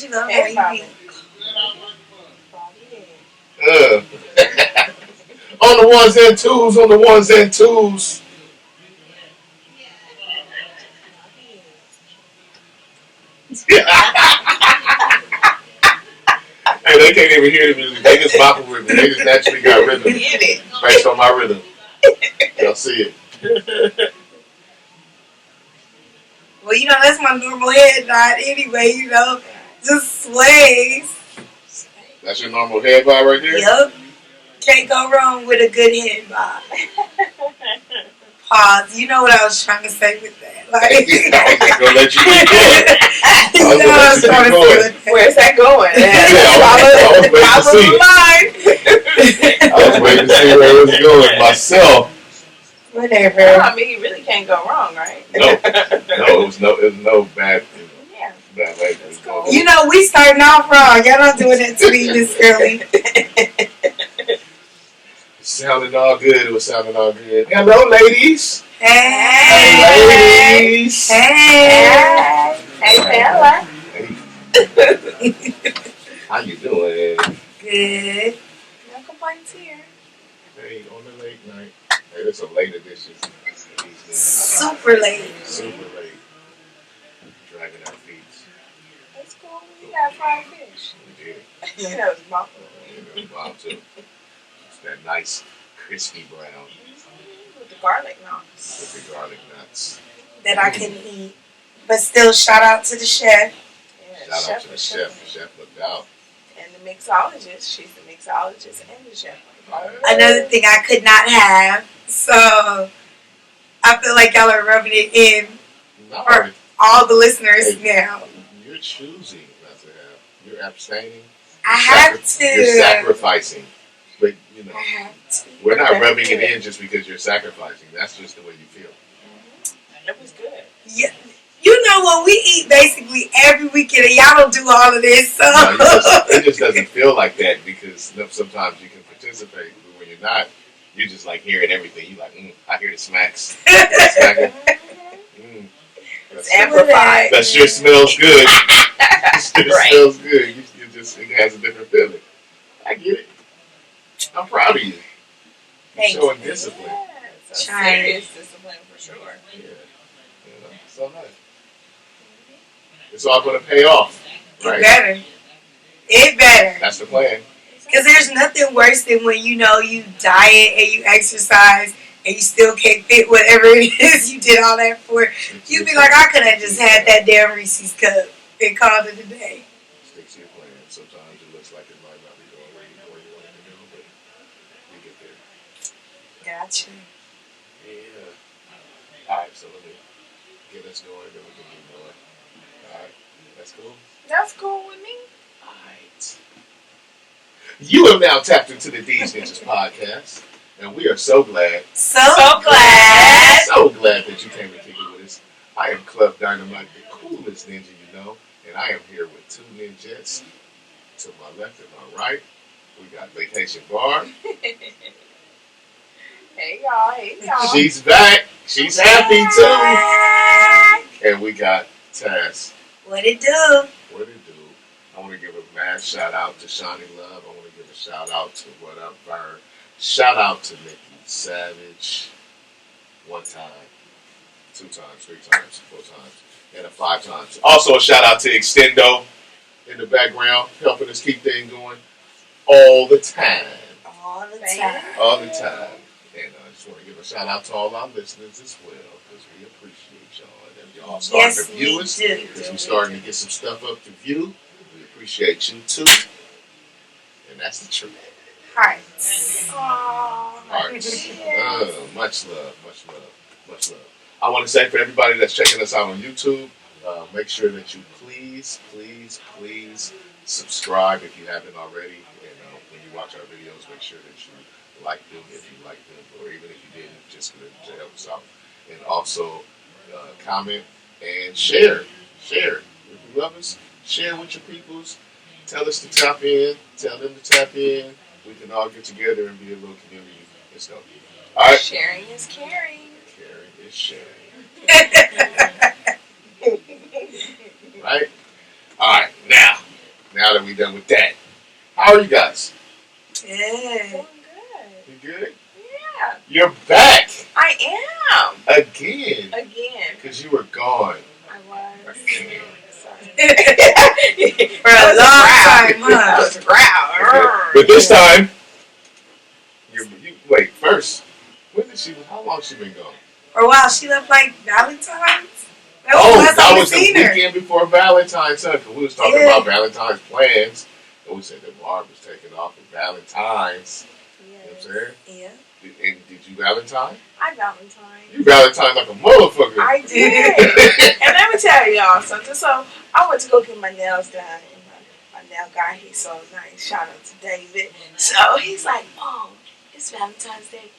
love the way you On the ones and twos, on the ones and twos. Hey, they can't even hear the music. They just bopping with me. They just naturally got rhythm based on my rhythm. Y'all see it. Well, you know, that's my normal head nod anyway, you know. Just sways. That's your normal head vibe right there? Yup. Can't go wrong with a good head vibe. Pause. You know what I was trying to say with that. Like, I was just going to let you keep going. You know what I was trying to say with that. Where's that going? I was waiting to see where it was going myself. Whatever. I mean, you really can't go wrong, right? No, it was no bad. Bad language. Cool. You know, we starting off wrong. Y'all not doing that to me this early. It sounded all good. It was sounding all good. Hello, ladies. Hey, ladies. Hey, Bella. Hey. How you doing? Good. No complaints here. Hey, on the late night. Hey, it's a late edition. Super late. Super late. Dragging our feet. That's cool. We got fried fish. We did. That was bomb. Yeah, that was bomb too. It's that nice crispy brown With the garlic nuts. with the garlic nuts. That I couldn't eat. But still, shout out to the chef. Yeah, Shout out to the chef. The chef looked out. And the mixologist. She's the mixologist and the chef. Another thing I could not have. So, I feel like y'all are rubbing it in No, for all the listeners now. you're choosing not to have. You're abstaining. I have to. You're sacrificing. But, you know, I have to. we're not rubbing it in just because you're sacrificing. That's just the way you feel. It was good. Yeah. You know what? We eat basically every weekend, and y'all don't do all of this. So. No, it just doesn't feel like that because sometimes you can participate, but when you're not, you just like hearing everything. You like, I hear the smacks. It's amplified. That sure smells good. It smells good. It has a different feeling. I get it. I'm proud of you. Thank You're showing you. discipline. Yeah, so serious discipline for sure. Yeah. So nice. It's all going to pay off, right? It better. That's the plan. Because there's nothing worse than when you know you diet and you exercise and you still can't fit whatever it is you did all that for. You be like, I could have just had that damn Reese's cup and called it a day. Stick to your plan. Sometimes it looks like it might not be going where you want it to go, but you get there. Gotcha. Yeah. All right, so let me get us going, then we can keep going. All right, that's cool. That's cool with me. All right. You have now tapped into the Deez Ninjas podcast, and we are so glad. So glad. So glad that you came and kicked it with us. I am Club Dynamite, the coolest ninja you know, and I am here with two ninjas. To my left and my right, we got Vacation Barb. Hey y'all. She's back. She's happy too. And we got Taz. What it do? What it do? I want to give a mad shout out to Shanni Love. I want to give a shout out to What Up Vern. Shout out to Nikki Savage. 1 time, 2 times, 3 times, 4 times, and 5 times. Also a shout out to Extendo in the background, helping us keep things going all the time. All the time. All the time. And I just want to give a shout out to all our listeners as well, because we appreciate y'all. And if y'all starting to view us, because we're starting to get some stuff up to view, we appreciate you too. And that's the truth. Hearts. Hearts. Much love, much love, much love. I want to say for everybody that's checking us out on YouTube, make sure that you please subscribe if you haven't already. And when you watch our videos, make sure that you like them if you like them, or even if you didn't, just to help us out. And also comment and share. If you love us, share with your peoples. Tell us to tap in. Tell them to tap in. We can all get together and be a little community. Let's go. All right. Sharing is caring. Caring is sharing. Right? All right. Now, now that we're done with that, how are you guys? Yeah. Doing You good? Yeah. You're back I am. again. Again. Because you were gone. I was. Sorry. For a long time, That huh? was a growl. But this time, you wait, first, how long she been gone? For a while, she left like Valentine's. That That was the seen her. weekend before Valentine's. Because we was talking about Valentine's plans. And we said that Barb was taking off for Valentine's. You know what I'm saying? Yeah. And did you Valentine? I Valentine. You Valentine like a motherfucker. I did. And let me tell y'all something. So I went to go get my nails done. And my nail guy, he's so nice. Shout out to David. So he's like, "Mom, it's Valentine's Day.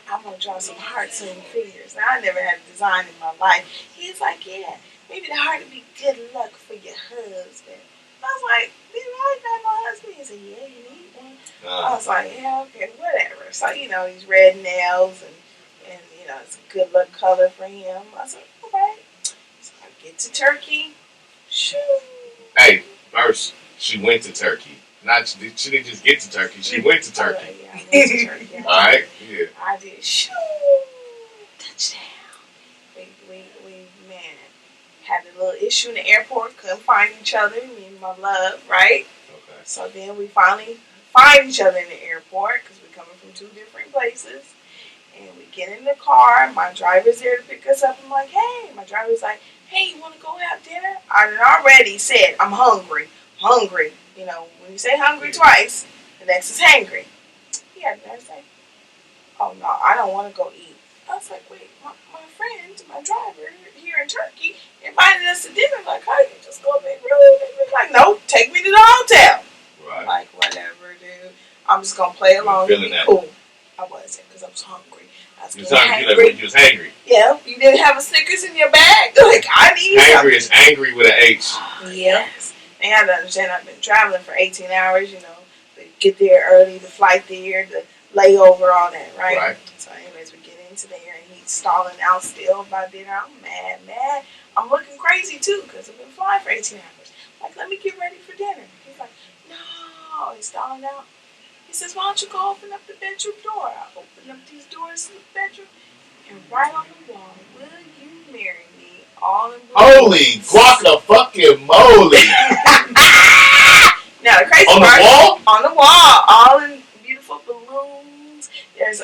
I'm going to draw some hearts and fingers." Now, I never had a design in my life. He's like, "Yeah, maybe the heart would be good luck for your husband." I was like, "Do you really got no husband?" He said, "Yeah, you need one." I was like, "Yeah, okay, whatever." So, these red nails and it's a good luck color for him. I said, "Okay." So I get to Turkey. Shoo. Hey, first, she went to Turkey. She didn't just get to Turkey. She went to Turkey. Right, yeah, I went to Turkey. All right? Yeah. I did. Shoo. Touchdown. We man, had a little issue in the airport. Couldn't find each other. Me and my love, right? Okay. So then we finally find each other in the airport because we're coming from two different places. And we get in the car. My driver's there to pick us up. I'm like, "Hey." My driver's like, "Hey, you want to go have dinner?" I had already said, "I'm hungry. Hungry." When you say hungry twice, the next is hangry. He had to say, "Oh, no, I don't want to go eat." I was like, "Wait, my friend, my driver here in Turkey invited us to dinner. Like, how you just go make really?" Like, "Nope, take me to the hotel." Right. Like, whatever, dude. I'm just going to play along and be cool. I wasn't because I was hungry. I was getting hangry. You was hangry. Yeah, you didn't have a Snickers in your bag? Like, I need Hangry is angry with an H. Yes. And you have to understand, I've been traveling for 18 hours, to get there early, the flight there, the layover, all that, right? Right. So anyways, we get into there, and he's stalling out still by dinner. I'm mad. I'm looking crazy, too, because I've been flying for 18 hours. Like, let me get ready for dinner. He's like, "No." He's stalling out. He says, "Why don't you go open up the bedroom door?" I open up these doors to the bedroom, and right on the wall, "Will you marry me?" All in blue. Holy guacamole. Now, the crazy On part, the wall? On the wall, all in beautiful balloons. There's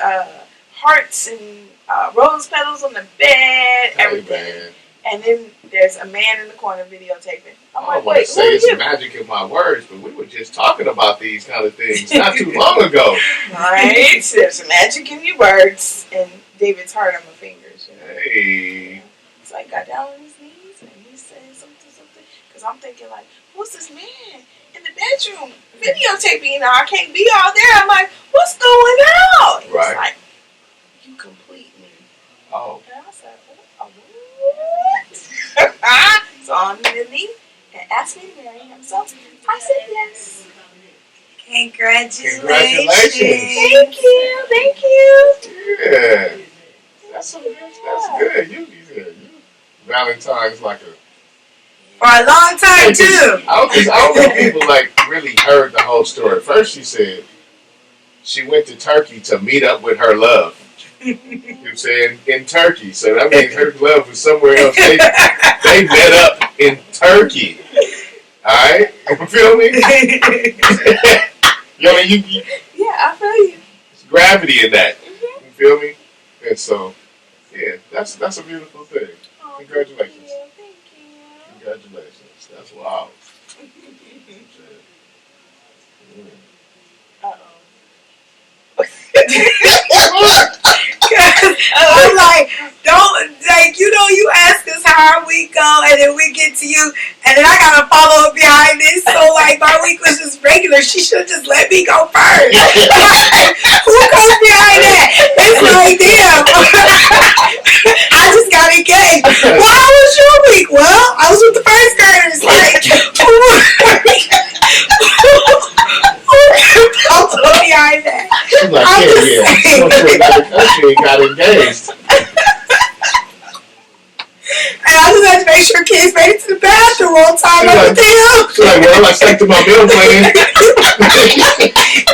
hearts and rose petals on the bed, everything. Hey, man. And then there's a man in the corner videotaping. I'm I like, don't want to "Wait, say who are it's you?" magic in my words, but we were just talking about these kind of things not too long ago. Right? There's magic in your words. And David's heart on my fingers. Hey. So I got down on his knees and he said something. Because I'm thinking, like, who's this man in the bedroom videotaping? I can't be all there. I'm like, what's going on? He's Right. like, "You complete me." Oh. And I said, "What? So on the knee and asked me to marry him. So I said yes. Congratulations. Thank you. Yeah. That's good. You Valentine's like a... For a long time, too. I don't know if people really heard the whole story. First she said she went to Turkey to meet up with her love. You know what I'm saying? In Turkey. So that means her love was somewhere else. They met up in Turkey. Alright? You feel me? Yeah, I feel you. there's gravity in that. Mm-hmm. You feel me? And so, yeah, that's a beautiful thing. Oh, Congratulations. Thank you. Congratulations. That's wild. I'm like, you ask us how our week go, and then we get to you, and then I gotta follow up behind this. So my week was just regular. She should have just let me go first. Who goes behind that? It's like, damn. I just got engaged. Well, how was your week? Well, I was with the first graders. Like, who behind that? She's like, she got engaged. And I just had to make sure kids made it to the bathroom on time. She's like, what the hell? She's like, well, I stuck to my meal plan.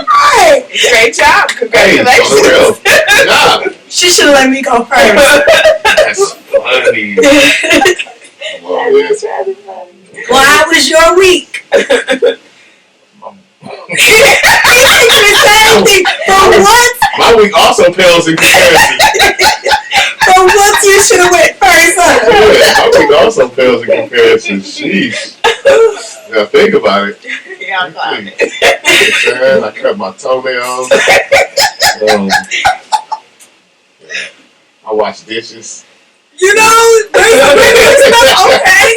Right. Great job. Congratulations. Hey, on the real. Good job. She should have let me go first. That's funny. That is rather funny. Well, how was your week? The same thing. From what? My week also pales in comparison. From what you should have went first, huh? Yeah, my week also pales in comparison. Sheesh. Now think about it. Yeah, I'm glad. I cut my toenails. I wash dishes. You know, there's some regular stuff, okay.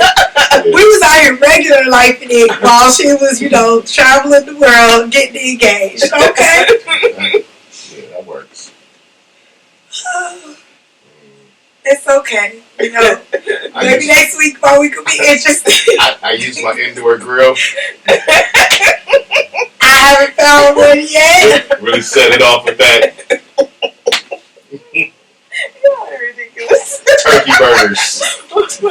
We was out here regular life it while she was, you know, traveling the world, getting engaged, okay. Yeah, that works. It's okay. You know, maybe next week while we could be interested. I use my indoor grill. I haven't found one yet. Really set it off with that. Y'all are ridiculous. Turkey burgers. So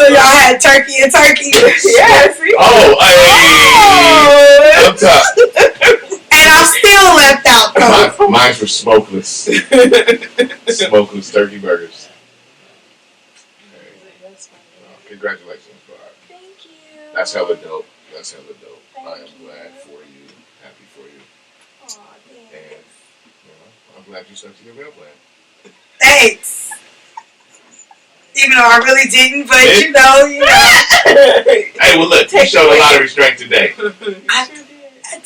y'all had turkey and turkey. Yeah, see? Oh, hey! Up top. And I'm still left out though. Mine's were smokeless. Smokeless turkey burgers. Congratulations, Barb. Thank you. That's hella dope. That's hella dope. I am glad for you. Happy for you. Aw, thanks. And I'm glad you stuck to your meal plan. Thanks. Even though I really didn't, but you know. Hey, well look, you showed a lot of restraint today. I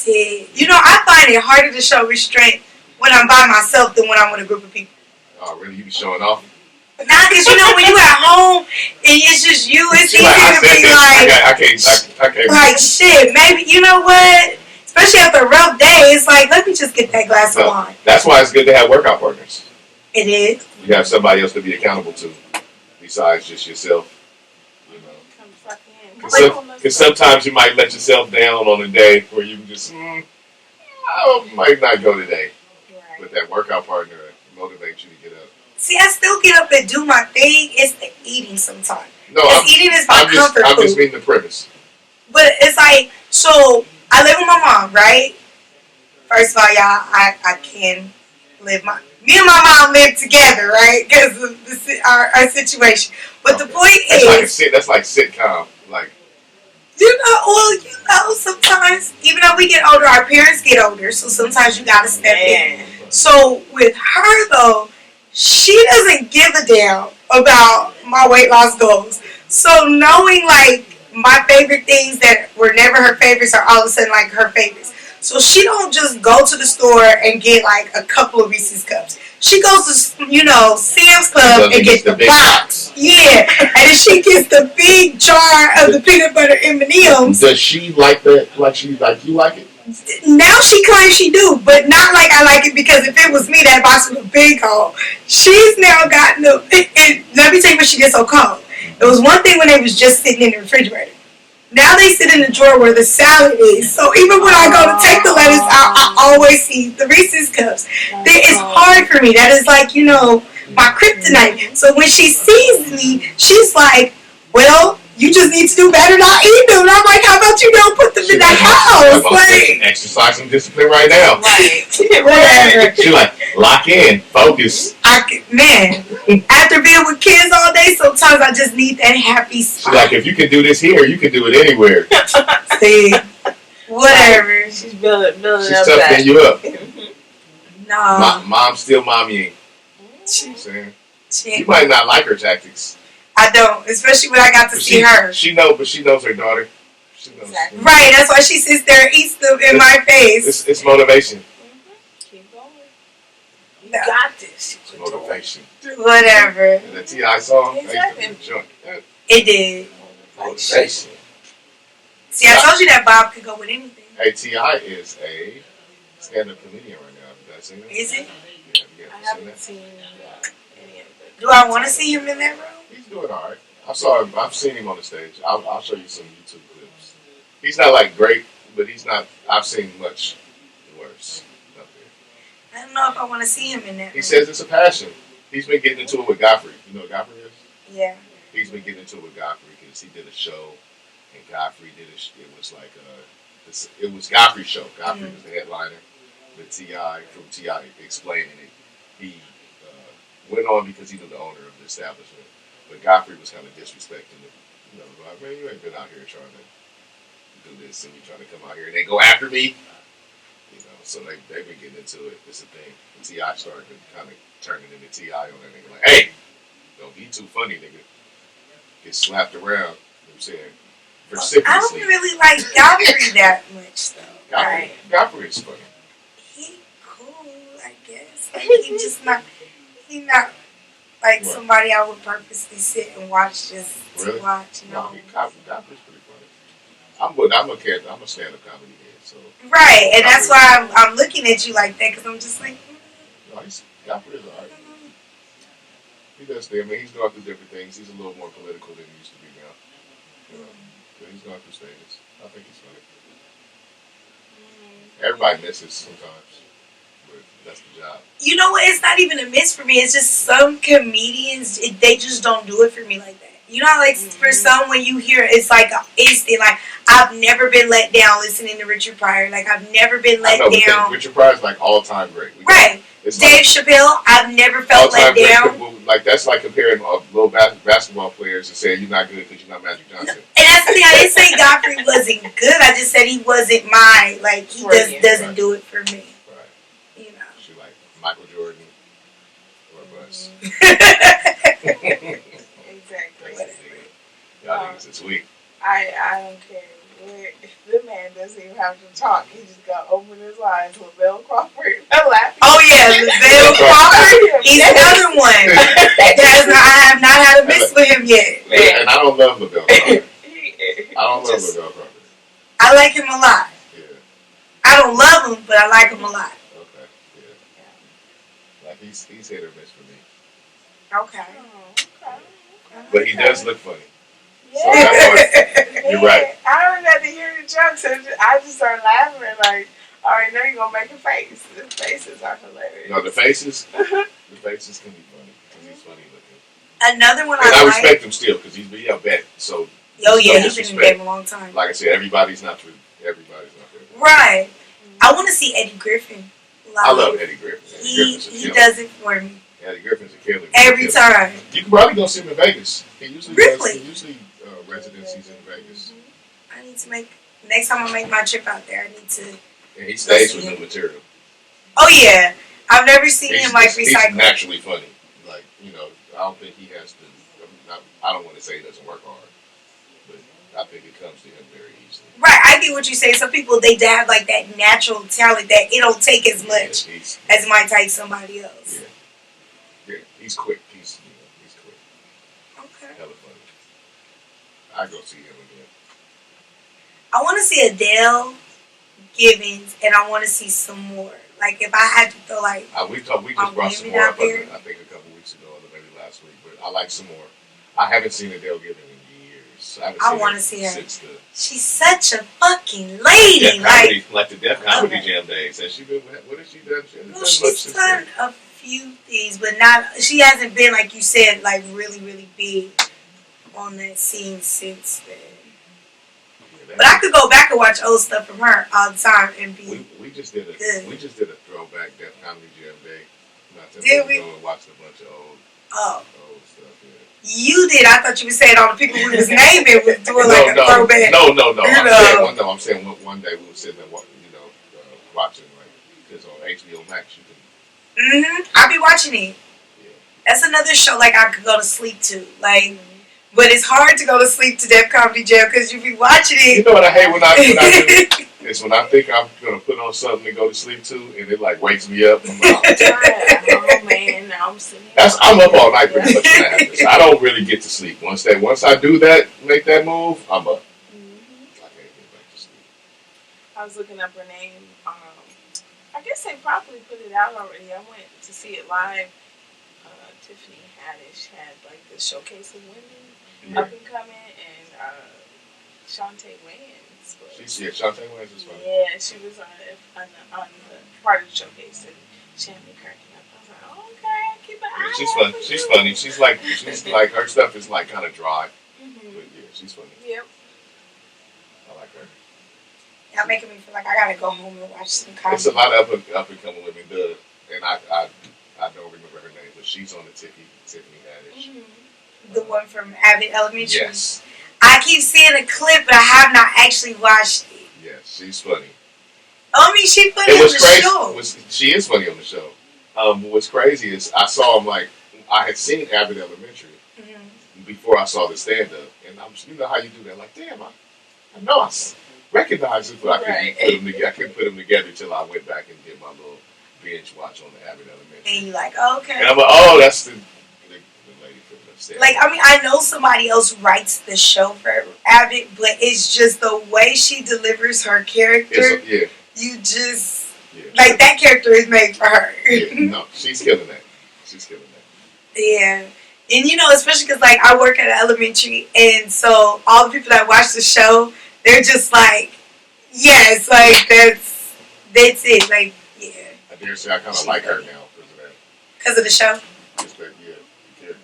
did. You know, I find it harder to show restraint when I'm by myself than when I'm with a group of people. Oh, really? You be showing off? Nah, because you know, when you at home and it's just you, it's easy to be like, I can't. Like, shit, maybe, you know what? Especially after a rough day, it's like, let me just get that glass of wine. That's why it's good to have workout partners. It is. You have somebody else to be accountable to besides just yourself. You know. Because sometimes you might let yourself down on a day where you just, I might not go today. Right. But that workout partner motivates you to get up. See, I still get up and do my thing. It's the eating sometimes. No, eating is my comfort food. I'm just reading the premise. But it's like, so I live with my mom, right? First of all, y'all, I can live me and my mom live together, right? Because of our situation. But okay. The point is, that's like sitcom, like. You know, sometimes, even though we get older, our parents get older, so sometimes you gotta step in. So with her though, she doesn't give a damn about my weight loss goals. So knowing like my favorite things that were never her favorites are all of a sudden like her favorites. So she don't just go to the store and get like a couple of Reese's cups. She goes to, you know, Sam's Club and gets the box. Yeah. And then she gets the big jar of the peanut butter M&Ms. Does she like that? Like you like it? Now she claims she do, but not like I like it, because if it was me, that box would be big hole. She's now gotten and let me tell you what she gets so cold. It was one thing when they was just sitting in the refrigerator. Now they sit in the drawer where the salad is. So even when I go to take the lettuce out, I always see the Reese's cups. It's hard for me. That is like, you know, my kryptonite. So when she sees me, she's like, well, you just need to do better not eat them. And I'm like, how about you don't put them in the house? Like, exercise some discipline right now. Right. Whatever. She like, lock in, focus. Man, after being with kids all day, sometimes I just need that happy spot. She's like, if you can do this here, you can do it anywhere. See, whatever. She's building She's up toughening you up. No. Mom's still mommying. You might not like her tactics. I don't, especially when I got to see her. She knows her daughter. She knows. Exactly. Right, that's why she sits there and eats them in my face. It's motivation. Keep going. You No. got this. It's motivation. Whatever. And the T.I. song, Exactly. It did. Motivation. See, I told you that Bob could go with anything. Hey, T.I. is a stand-up comedian right now. Have you guys seen that? Is it? Yeah, I haven't seen any of it. Do I want to see him in that room? He's doing all right. I've seen him on the stage. I'll show you some YouTube clips. He's not like great, but he's not. I've seen much worse up there. I don't know if I want to see him in that room. He says it's a passion. He's been getting into it with Godfrey. You know what Godfrey is? Yeah. He's been getting into it with Godfrey because he did a show and Godfrey did it. It was like it was Godfrey's show. Godfrey was the headliner. With T.I. from T.I. explaining it, he went on because he was the owner of the establishment. But Godfrey was kind of disrespecting it. Like, man, you ain't been out here trying to do this, and you trying to come out here and they go after me. So they've been getting into it. It's a thing. And T.I. started kind of turning into T.I. on that nigga. Like, hey, don't be too funny, nigga. Get slapped around. You know what I'm saying? I don't really like Godfrey that much, though. Godfrey is funny. He cool, I guess. He not like somebody I would purposely sit and watch just to watch. No, Godfrey's pretty funny. I'm a stand-up comedy head, so. Right, and that's why I'm looking at you like that, because I'm just like. No, Godfrey is alright. He does things. I mean, he's going through different things. He's a little more political than he used to be now. But he's going through stages. I think he's funny. Everybody misses sometimes, but that's the job. You know what? It's not even a miss for me. It's just some comedians, they just don't do it for me like that. You know, like for some, when you hear it's like instant. Like I've never been let down listening to Richard Pryor. Like I've never been let down. Richard Pryor's like all-time great. Right. Dave Chappelle, I've never felt let down. Like that's like comparing little basketball players and saying you're not good because you're not Magic Johnson. And that's the thing. I didn't say Godfrey wasn't good. I just said he wasn't my he doesn't do it for me. Right. You know. She like Michael Jordan or bust. Exactly. Y'all niggas is weak. I don't care. If the man doesn't even have to talk, he just got to open his eyes. LaBelle Crawford. Oh yeah, LaBelle Crawford. He's another one. I have not had a miss with him yet. And I don't love LaBelle Crawford. I don't love LaBelle Crawford. I like him a lot. Yeah. I don't love him, but I like him a lot. Okay. Yeah. Like he's hit or miss for me. Okay. But he does look funny. Yeah. So you're right. I don't have to hear the jokes. I just start laughing like, all right, now you're going to make a face. The faces are hilarious. No, the faces can be funny because he's funny looking. Another one I respect him still because he's a vet. So he's been in the game a long time. Like I said, everybody's not there. Right. I want to see Eddie Griffin live. I love Eddie Griffin. He does it for me. Eddie Griffin's a killer. Every time. You can probably go see him in Vegas. He usually residencies in Vegas. I need to next time I make my trip out there, I need to. And he stays with new material. Oh yeah, I've never seen him recycle. He's naturally funny. Like I don't think he has to. I don't want to say he doesn't work hard, but I think it comes to him very easily. Right, I get what you're saying. Some people they have like that natural talent that it don't take as much as it might take somebody else. Yeah, he's quick. He's quick. Okay. Hella funny. I go see him again. I want to see Adele Givens, and I want to see some more. Like if I had to feel like we just brought some more up. I think a couple weeks ago, or maybe last week. But I like some more. I haven't seen Adele Givens in years. I want to see her. She's such a fucking lady. Like the Def Comedy Jam days. Has she been? What has she done? She's done a few things, but she hasn't been, like you said, like really, really big on that scene since then. Yeah, but I could go back and watch old stuff from her all the time and be. We just did a throwback Def Comedy Jam day. Did we? Go and watched a bunch of old stuff. Yeah. You did. I thought you were saying all the people we was naming was doing like a throwback. No. I'm saying one day we were sitting there, watching because on HBO Max you can. I'll be watching it. Yeah. That's another show like I could go to sleep to. But it's hard to go to sleep to Def Comedy Jam because you be watching it. You know what I hate when I do? It's when I think I'm gonna put on something to go to sleep to, and it wakes me up. I'm like, oh man, now I'm sitting. I'm up all night pretty much when that happens. I don't really get to sleep. Once I do that, make that move, I'm up. I can't get back to sleep. I was looking up her name. I guess they probably put it out already. I went to see it live. Tiffany Haddish had this showcase of women up and coming, and Shantae Wayans. Shantae Wayans was funny. Yeah, she was on the part of the showcase, and she had me cracking up. I was like, oh, okay, keep an eye. She's funny. She's funny. She's like her stuff is kind of dry. But yeah, she's funny. Yep. Y'all making me feel like I gotta go home and watch some comedy. It's a lot of up and coming women. And I don't remember her name, but she's on the Tiffany Haddish. The one from Abbott Elementary. Yes. I keep seeing a clip, but I have not actually watched it. Yes, she's funny. I mean, she's funny on the show. She is funny on the show. What's crazy is I saw him I had seen Abbott Elementary before I saw the stand up, and you know how you do that? Like, damn, I know I recognize it, but I couldn't put them together until I went back and did my little binge watch on the Abbott Elementary. And you're like, oh, okay. And I'm like, oh, that's the lady from the stand. Like, I mean, I know somebody else writes the show for Abbott, but it's just the way she delivers her character. You just like that character is made for her. No, she's killing that. Yeah. And you know, especially because like I work at an elementary, and so all the people that watch the show, they're just like, yes, like that's it. Like, yeah. I dare say I kind of like her now because of that. Because of the show. Just that, the character.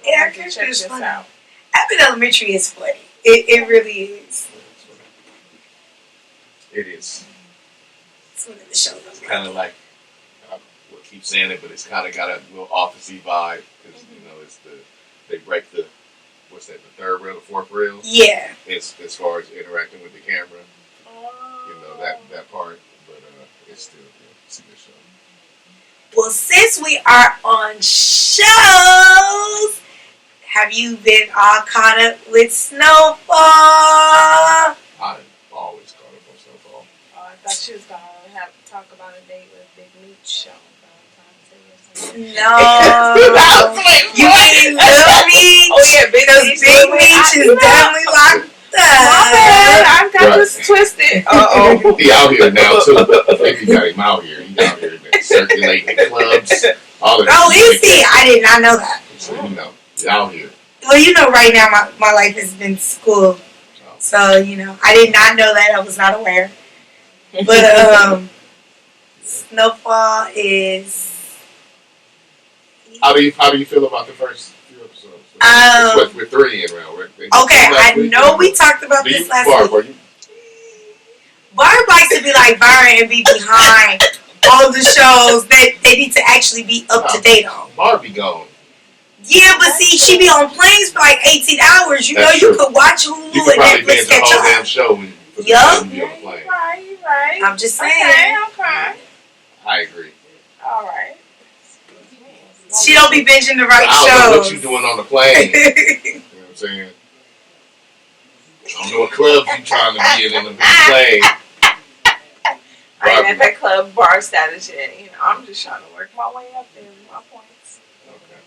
Yeah, her character is funny. Abbott Elementary is funny. It really is. It is. It's one of the shows. It's kind of like, I will keep saying it, but it's kind of got a little officey vibe because you know they break the the third rail, the fourth rail. Yeah. As far as interacting with the camera, you know that part, but it's still it's a good show. Well, since we are on shows, have you been all caught up with Snowfall? I'm always caught up on Snowfall. Oh, I thought she was going to have to talk about a date with Big Meat show. No. You mean Little Meat? Oh, yeah, Big Meat. Big Meat is definitely locked up. My bad. I got this twisted. Uh-oh. He out here now, too. If you got him out here, he's out here circulating clubs. All of that. Oh, is he? I did not know that. So, you know, he's out here. Well, you know, right now my life has been school. So, you know, I did not know that. I was not aware. But, Snowfall is... How do you feel about the first few episodes? We're 3 in round. Okay, I know we talked about this last week. Barb likes to be like Vern and be behind all the shows that they need to actually be up to date on. Barb be gone. Yeah, but see, she be on planes for like 18 hours. You know, you could watch Hulu and Netflix catch up. Damn show yup. Right. I'm just saying. Okay. I agree. All right. She don't be binging the right shows. I don't know what you doing on the plane. You know what I'm saying? I don't know what club you trying to be in the plane. I ain't at that club bar status yet. You know, I'm just trying to work my way up there with my points. Okay.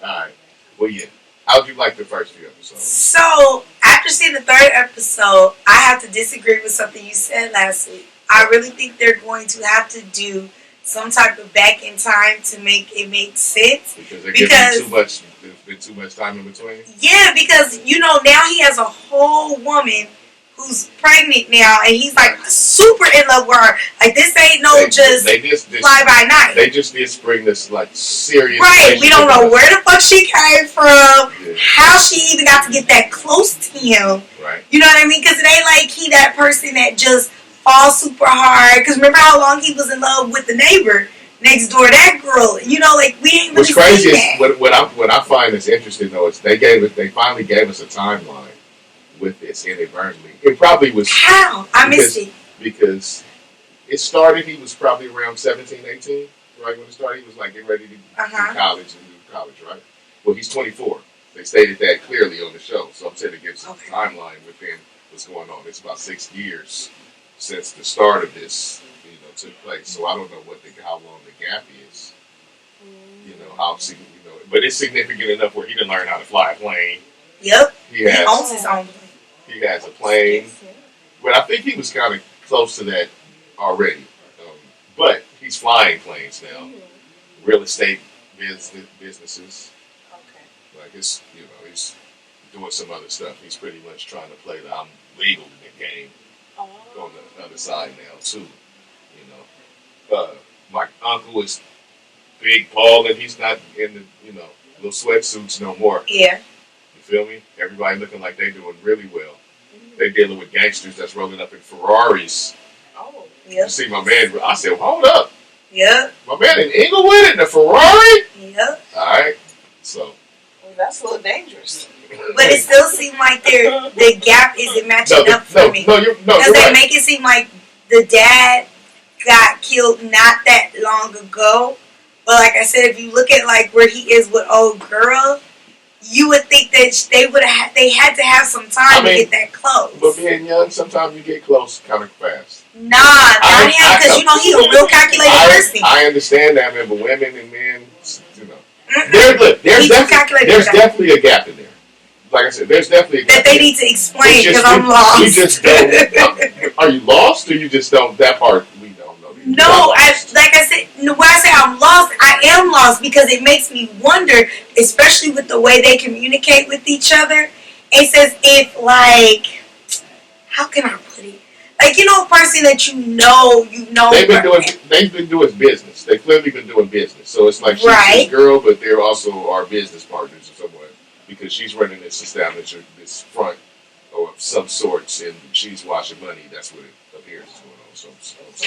All right. Well, yeah. How'd you like the first few episodes? So, after seeing the 3rd episode, I have to disagree with something you said last week. I really think they're going to have to do some type of back in time to make it make sense. Because they're giving there's been too much time in between? Yeah, because, you know, now he has a whole woman who's pregnant now, and he's like super in love with her. Like, this ain't no just fly by night. They just did spring this like serious. Right, we don't know where the fuck she came from, how she even got to get that close to him. Right. You know what I mean? Because it ain't like he that person that just falls super hard. Because remember how long he was in love with the neighbor next door, that girl. You know, like we ain't really seen that. What I find is interesting though is they finally gave us a timeline with this inadvertently. It probably was how I missed it because it started. He was probably around 17, 18, right when it started. He was like getting ready to do college, right? Well, he's 24. They stated that clearly on the show, so I'm saying it gives a timeline within what's going on. It's about 6 years since the start of this, you know, took place. So I don't know how long the gap is. You know but it's significant enough where he didn't learn how to fly a plane. Yep, he owns his own plane. He has a plane, but I think he was kind of close to that already. But he's flying planes now. Real estate businesses. Okay. Like he's doing some other stuff. He's pretty much trying to play the I'm legal game on the other side now too. You know, my uncle is big, Paul, and he's not in the little sweatsuits no more. Yeah. You feel me? Everybody looking like they're doing really well. They dealing with gangsters that's rolling up in Ferraris. Oh. Yep. You see my man, I said, hold up. Yep. My man in Inglewood in a Ferrari? Yep. Alright. So. Well, that's a little dangerous. But it still seemed like the gap isn't matching up for me. Because they right. Make it seem like the dad got killed not that long ago. But like I said, if you look at like where he is with old girl, you would think that they had to have some time to get that close. But being young, sometimes you get close kind of fast. Nah, not him, because you know he a real calculated person. I understand that, man, but women and men, you know, there's definitely a gap in there. Like I said, there's definitely a gap that they need to explain because I'm lost. You just don't. Are you lost, or you just don't? That part we don't know. No, like I said, when I say I'm lost, I am lost because it makes me wonder, especially with the way they communicate with each other. It's as if, like, how can I put it? Like, you know, a person that you know. They've been doing business. They've clearly been doing business. So it's like she's this girl, but they're also our business partners or somewhat. Because she's running this establishment, this front of some sorts, and she's washing money. That's what it appears is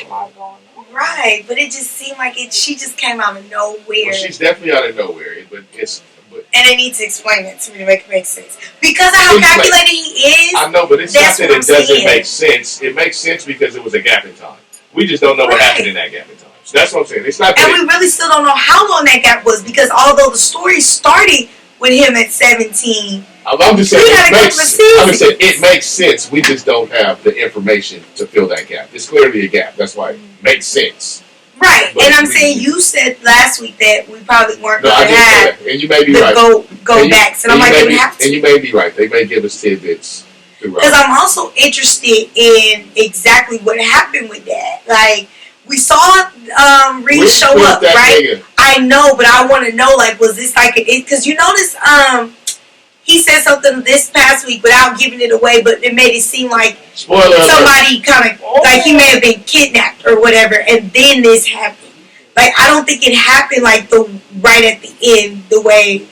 going on. Right, but it just seemed like she just came out of nowhere. Well, she's definitely out of nowhere, and they need to explain it to me to make it make sense. Because of how calculated he is. I know, but it's not that it doesn't make sense. It makes sense because it was a gap in time. We just don't know what happened in that gap in time. So that's what I'm saying. It's not. And we really still don't know how long that gap was because although the story started with him at 17. I'm just saying it makes sense. We just don't have the information to fill that gap. It's clearly a gap. That's why it makes sense. Right. But and I'm saying you said last week that we probably weren't going to have and you may be right. go back. So I'm like, they have to. And you may be right. They may give us tidbits. Because I'm also interested in exactly what happened with that. Like, we saw Reed show up, right? Nigga. I know, but I want to know, like, was this like because you notice he said something this past week without giving it away, but it made it seem like somebody kind of like he may have been kidnapped or whatever, and then this happened. Like, I don't think it happened like right at the end the way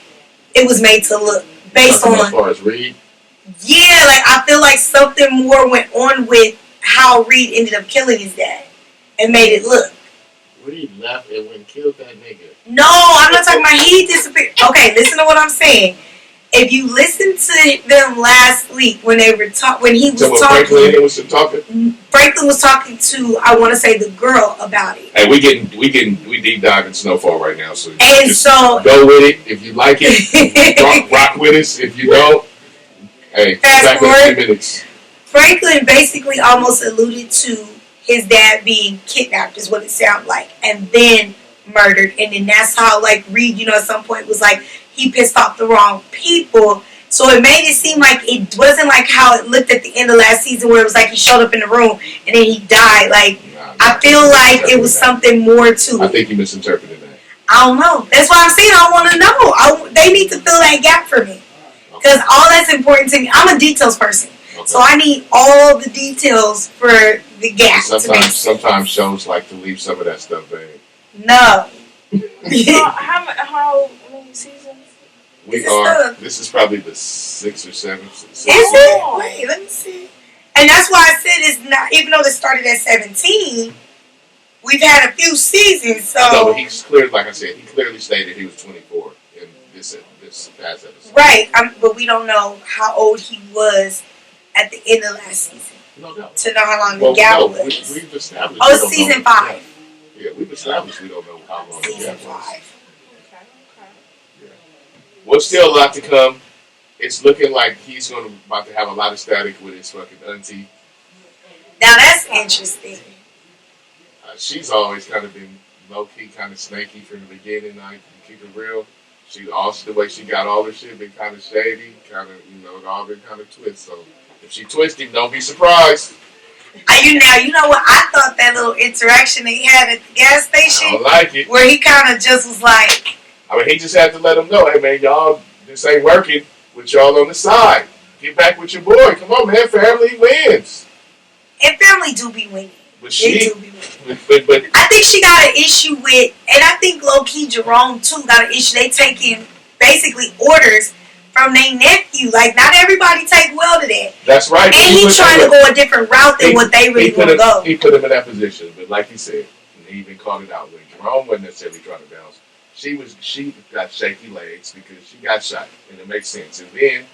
it was made to look based on. As far as Reed. Yeah, like I feel like something more went on with how Reed ended up killing his dad. And made it look. Reed left and went and killed that nigga. No, I'm not talking about he disappeared. Okay, listen to what I'm saying. If you listen to them last week when they were when he was talking, Franklin was talking to I want to say the girl about it. Hey, we deep dive in Snowfall right now, so go with it if you like it. rock with us if you don't. Hey, fast forward. A few minutes. Franklin basically almost alluded to his dad being kidnapped is what it sounded like, and then murdered, and then that's how like Reed, you know, at some point was like he pissed off the wrong people, so it made it seem like it wasn't like how it looked at the end of last season where it was like he showed up in the room and then he died. Like I feel like it was something more to it. I think you misinterpreted that. I don't know. That's why I'm saying I want to know. They need to fill that gap for me because all that's important to me. I'm a details person. Okay. So I need all the details for the gap. Sometimes shows like to leave some of that stuff vague. No. So how many seasons? This is probably the 6th or 7th. Is it? Wait, let me see. And that's why I said it's not. Even though this started at 17, we've had a few seasons. So no, but he's clear. Like I said, he clearly stated he was 24 in this past episode. Right, but we don't know how old he was at the end of last season. No. To know how long the gap was. We've established. Oh, season 5. Yeah, we've established we don't know how long the gap was. Okay. Yeah. Well, still a lot to come. It's looking like he's about to have a lot of static with his fucking auntie. Now that's interesting. She's always kind of been low-key, kind of snaky from the beginning. I keep it real. She also, the way she got all her shit been kind of shady, kind of, you know, it all been kind of twist. So if she twists him, don't be surprised. You know what? I thought that little interaction they had at the gas station. I don't like it. Where he kind of just was like. I mean, he just had to let him know, hey man, y'all, this ain't working with y'all on the side. Get back with your boy. Come on, man. Family wins. And family do be winning. But but I think she got an issue with, and I think low-key Jerome too got an issue. They taking basically orders from their nephew. Like, not everybody take well to that. That's right. And he's trying to go a different route than what they really want to go. He put him in that position, but like he said, and he even called it out. When Jerome wasn't necessarily trying to bounce, she got shaky legs because she got shot, and it makes sense. And then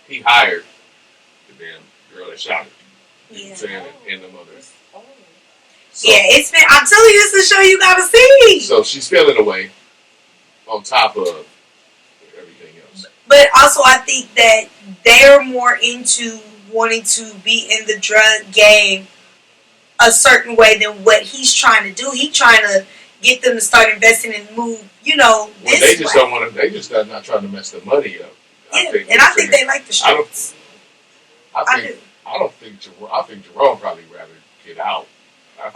he hired the damn girl that shot her. You know what I'm saying? And the mother. So, yeah, I'm telling you, it's a show you gotta see. So she's feeling away on top of everything else. But also, I think that they're more into wanting to be in the drug game a certain way than what he's trying to do. He's trying to get them to start investing and move, this they just way. don't want to. They just are not trying to mess the money up. Yeah, I think they like the streets. I think Jerome probably rather get out.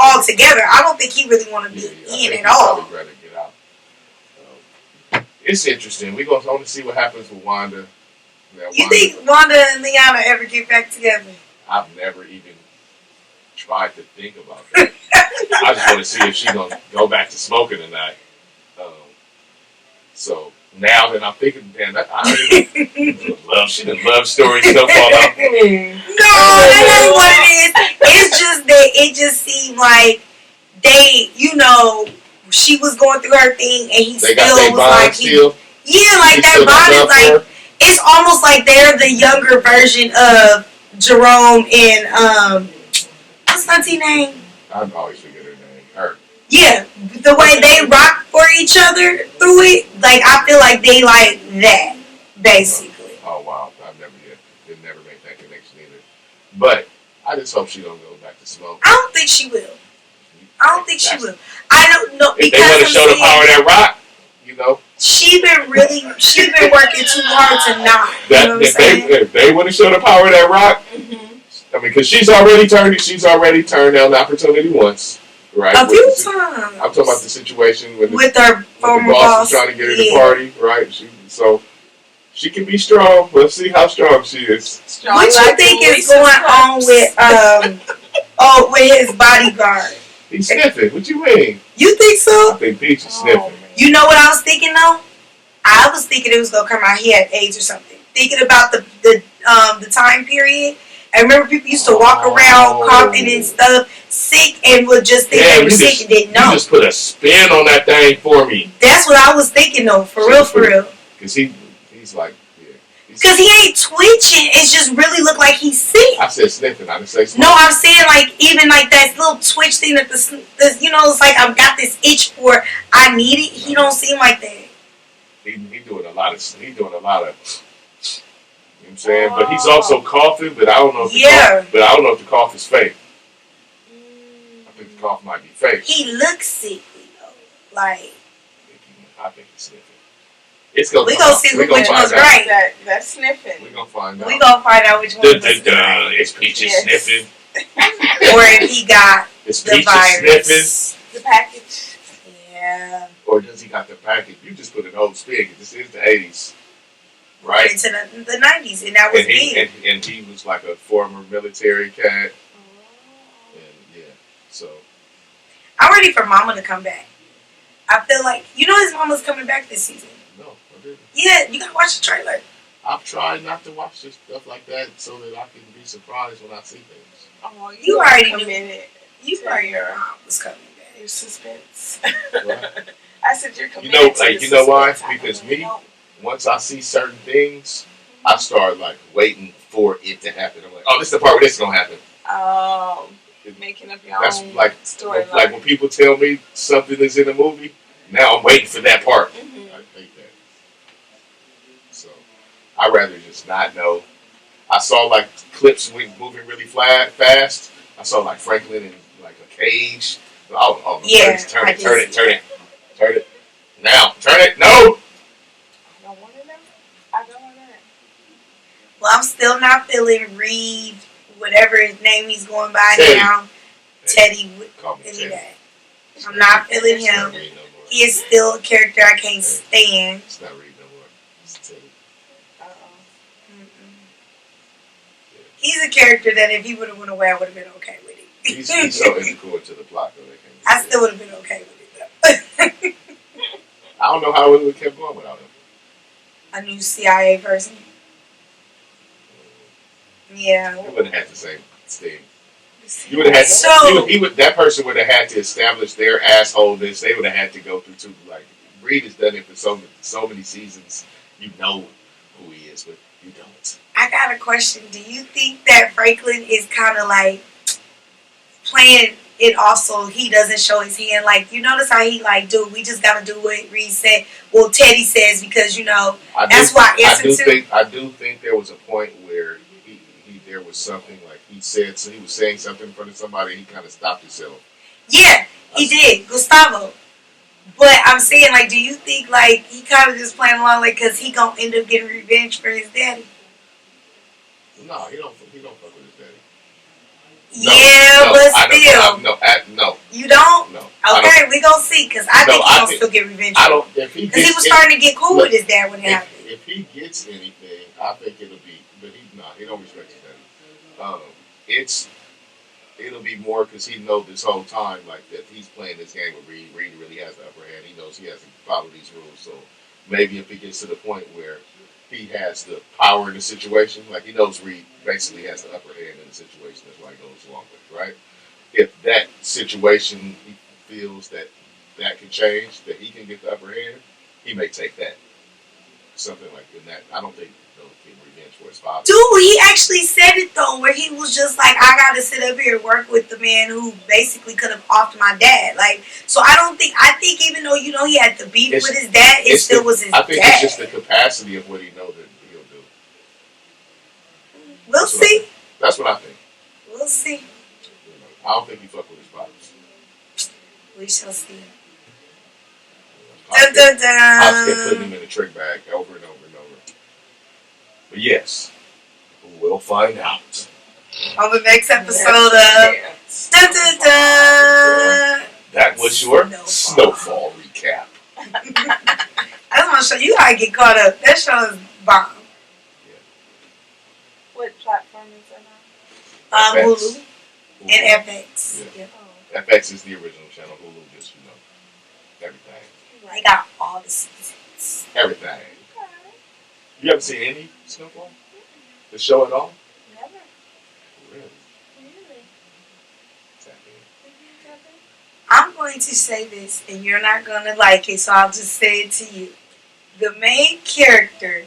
Altogether, I don't think he really want to be in at all. Probably rather get out. It's interesting. We're going to see what happens with Wanda. You think Wanda and Liana ever get back together? I've never even tried to think about that. I just want to see if she's going to go back to smoking or not. So now that I'm thinking, damn, she done love story Snowfall out. No, that ain't what it is. It's just that it just seemed like they, she was going through her thing and he they still got was like, still. Yeah, like that bond is like, it's almost like they're the younger version of Jerome and, what's Auntie's name? I always forget her name. Her. Yeah, the way they rock for each other through it, like, I feel like they like that, basically. Oh, wow. It never made that connection either. But I just hope she don't go back to smoke. I don't think she will. I don't think she will. I don't know. If they want to show the power of that rock, She been working too hard to not. If they want to show the power of that rock, I mean, because she's already turned down the opportunity once, right? A few times. I'm talking about the situation with her former boss was trying to get her to party, right? So she can be strong. Let's see how strong she is. What you think is going on with his bodyguard? He's sniffing. What you mean? You think so? I think Peach is sniffing. You know what I was thinking though? I was thinking it was gonna come out he had AIDS or something. Thinking about the time period. I remember people used to walk around coughing and stuff, sick, and would just think they were sick and didn't know. You just put a spin on that thing for me. That's what I was thinking though, for real. Because he's like, because he ain't twitching. It just really looked like he's sick. I said sniffing. I didn't say smoking. No, I'm saying like even like that little twitch thing that the it's like I've got this itch for. I need it. He don't seem like that. He doing a lot of. You know what I'm saying? But he's also coughing. But I don't know. If the cough is fake. I think the cough might be fake. He looks sickly though. Like. I think he's sniffing. We're gonna see which one's right. That's sniffing. We're gonna find out. We're gonna find out which one's right. It's Peaches sniffing. Or if he got the virus. The package. Yeah. Or does he got the package? You just put an old spin. This is the 80s. Right? Into the 90s. And that was big. And he was like a former military cat. And so. I'm ready for Mama to come back. I feel like, his mama's coming back this season. No, I didn't. Yeah, you gotta watch the trailer. I've tried not to watch stuff like that so that I can be surprised when I see things. Oh, you already committed. You already your mom was coming back. Your suspense. What? I said you're committed. You know why? Because once I see certain things, I start like waiting for it to happen. I'm like, oh, this is the part where this is gonna happen. Making up your own story. Like when people tell me something is in a movie, now I'm waiting for that part. I hate that. So I'd rather just not know. I saw like clips moving really fast. I saw like Franklin in like a cage. Oh, yeah, turn it. Now, turn it. No. I don't want to know. Well, I'm still not feeling Reed, whatever his name he's going by Teddy. now. Teddy. Call me Teddy. I'm not feeling him. He is still a character I can't stand. It's not Reed no more. It's Teddy. He's a character that if he would have went away, I would have been okay with it. He's so integral to the plot, though. I still would have been okay with it, though. I don't know how it would have kept going without him. a new CIA person. Yeah. He wouldn't have had the same thing. You would have had that person would have had to establish their assholeness. They would have had to go through two. Like Reed has done it for so many seasons. You know who he is, but you don't. I got a question. Do you think that Franklin is kind of like playing it also? He doesn't show his hand. Like, you notice how he like, dude, we just gotta do what Reed said. Well, Teddy says because that's why I do think there was a point where there was something like he was saying something in front of somebody. He kind of stopped himself. Yeah, he did, Gustavo. But I'm saying, like, do you think like he kind of just playing along, like, because he gonna end up getting revenge for his daddy? No, he don't fuck with his daddy. But still, no. You don't? No. Okay, we gonna see, because I think he gonna still get revenge. I don't. Because he was starting to get cool with his dad when it happened. If he gets anything, I think it'll be. But he don't respect his daddy. It'll be more because he knows this whole time like that he's playing this game with Reed. Reed really has the upper hand. He knows he has to follow these rules. So maybe if he gets to the point where he has the power in the situation, like he knows Reed basically has the upper hand in the situation, that's why he goes along with it, right? If that situation he feels that can change, that he can get the upper hand, he may take that. Something like that. I don't think they'll get revenge for his father. Dude, he actually said it though, where he was just like, I gotta sit up here and work with the man who basically could have offed my dad. Like, so I think even though he had the beef with his dad, it still was his dad. I think it's just the capacity of what he knows that he'll do. We'll see. That's what I think. We'll see. I don't think he fucked with his fathers. We shall see. Pops kept putting him in the trick bag over and over and over. But yes, we'll find out. On the next episode of That was your Snowfall recap. I just want to show you how I get caught up. That show is bomb. Yeah. What platform is that on? Hulu and FX. Yeah. Oh. FX is the original channel. Hulu just, everything. They got all the seasons. Everything. Okay. You haven't seen any Snowfall? The show at all? Never. Really? I'm going to say this, and you're not going to like it, so I'll just say it to you. The main character,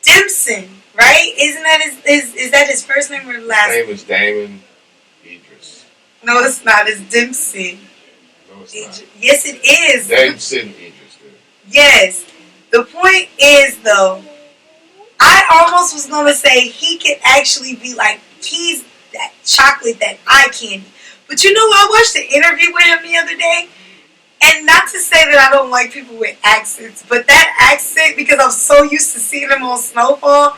Dimson, right? Isn't that is that his first name or last name? His name is Damon Idris. No, it's not. It's Dimson. No, it's not. Yes, it is. Dimson Idris. Yes. The point is, though, I almost was going to say he could actually be like, he's that chocolate, that eye candy. But I watched an interview with him the other day, and not to say that I don't like people with accents, but that accent, because I'm so used to seeing him on Snowfall,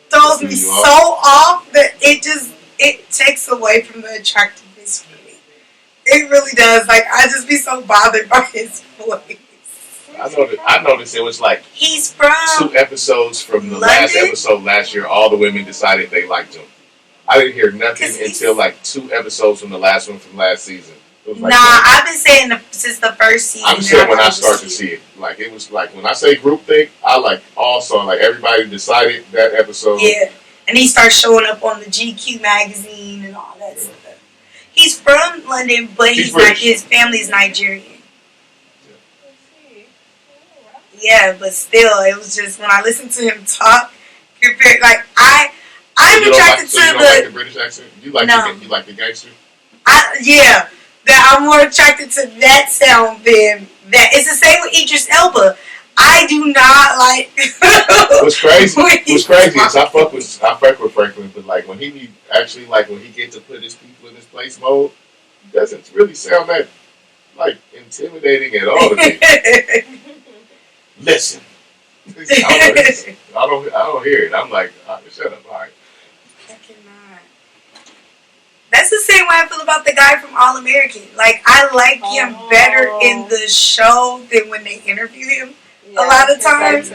throws me so off that it takes away from the attractiveness for me. It really does. Like, I just be so bothered by his voice. I noticed it was like he's from 2 episodes from the London? last episode last year. All the women decided they liked him. I didn't hear nothing until like 2 episodes from the last one from last season. Like, I've been saying since the first season. I'm saying when I start to see it, like it was like when I say groupthink, I like also like everybody decided that episode. Yeah, and he starts showing up on the GQ magazine and all that stuff. He's from London, but his family's Nigerian. Yeah, but still, it was just when I listened to him talk, compared like I'm attracted to like the British accent. You like the gangster. That I'm more attracted to that sound than that. It's the same with Idris Elba. I do not like. What's crazy is I fuck with Franklin, but like when he actually like when he gets to put his people in his place mode, he doesn't really sound that like intimidating at all to me. Listen, I don't hear it. I'm like, shut up, all right. I cannot. That's the same way I feel about the guy from All American. Like, I like him better in the show than when they interview him. A lot of times.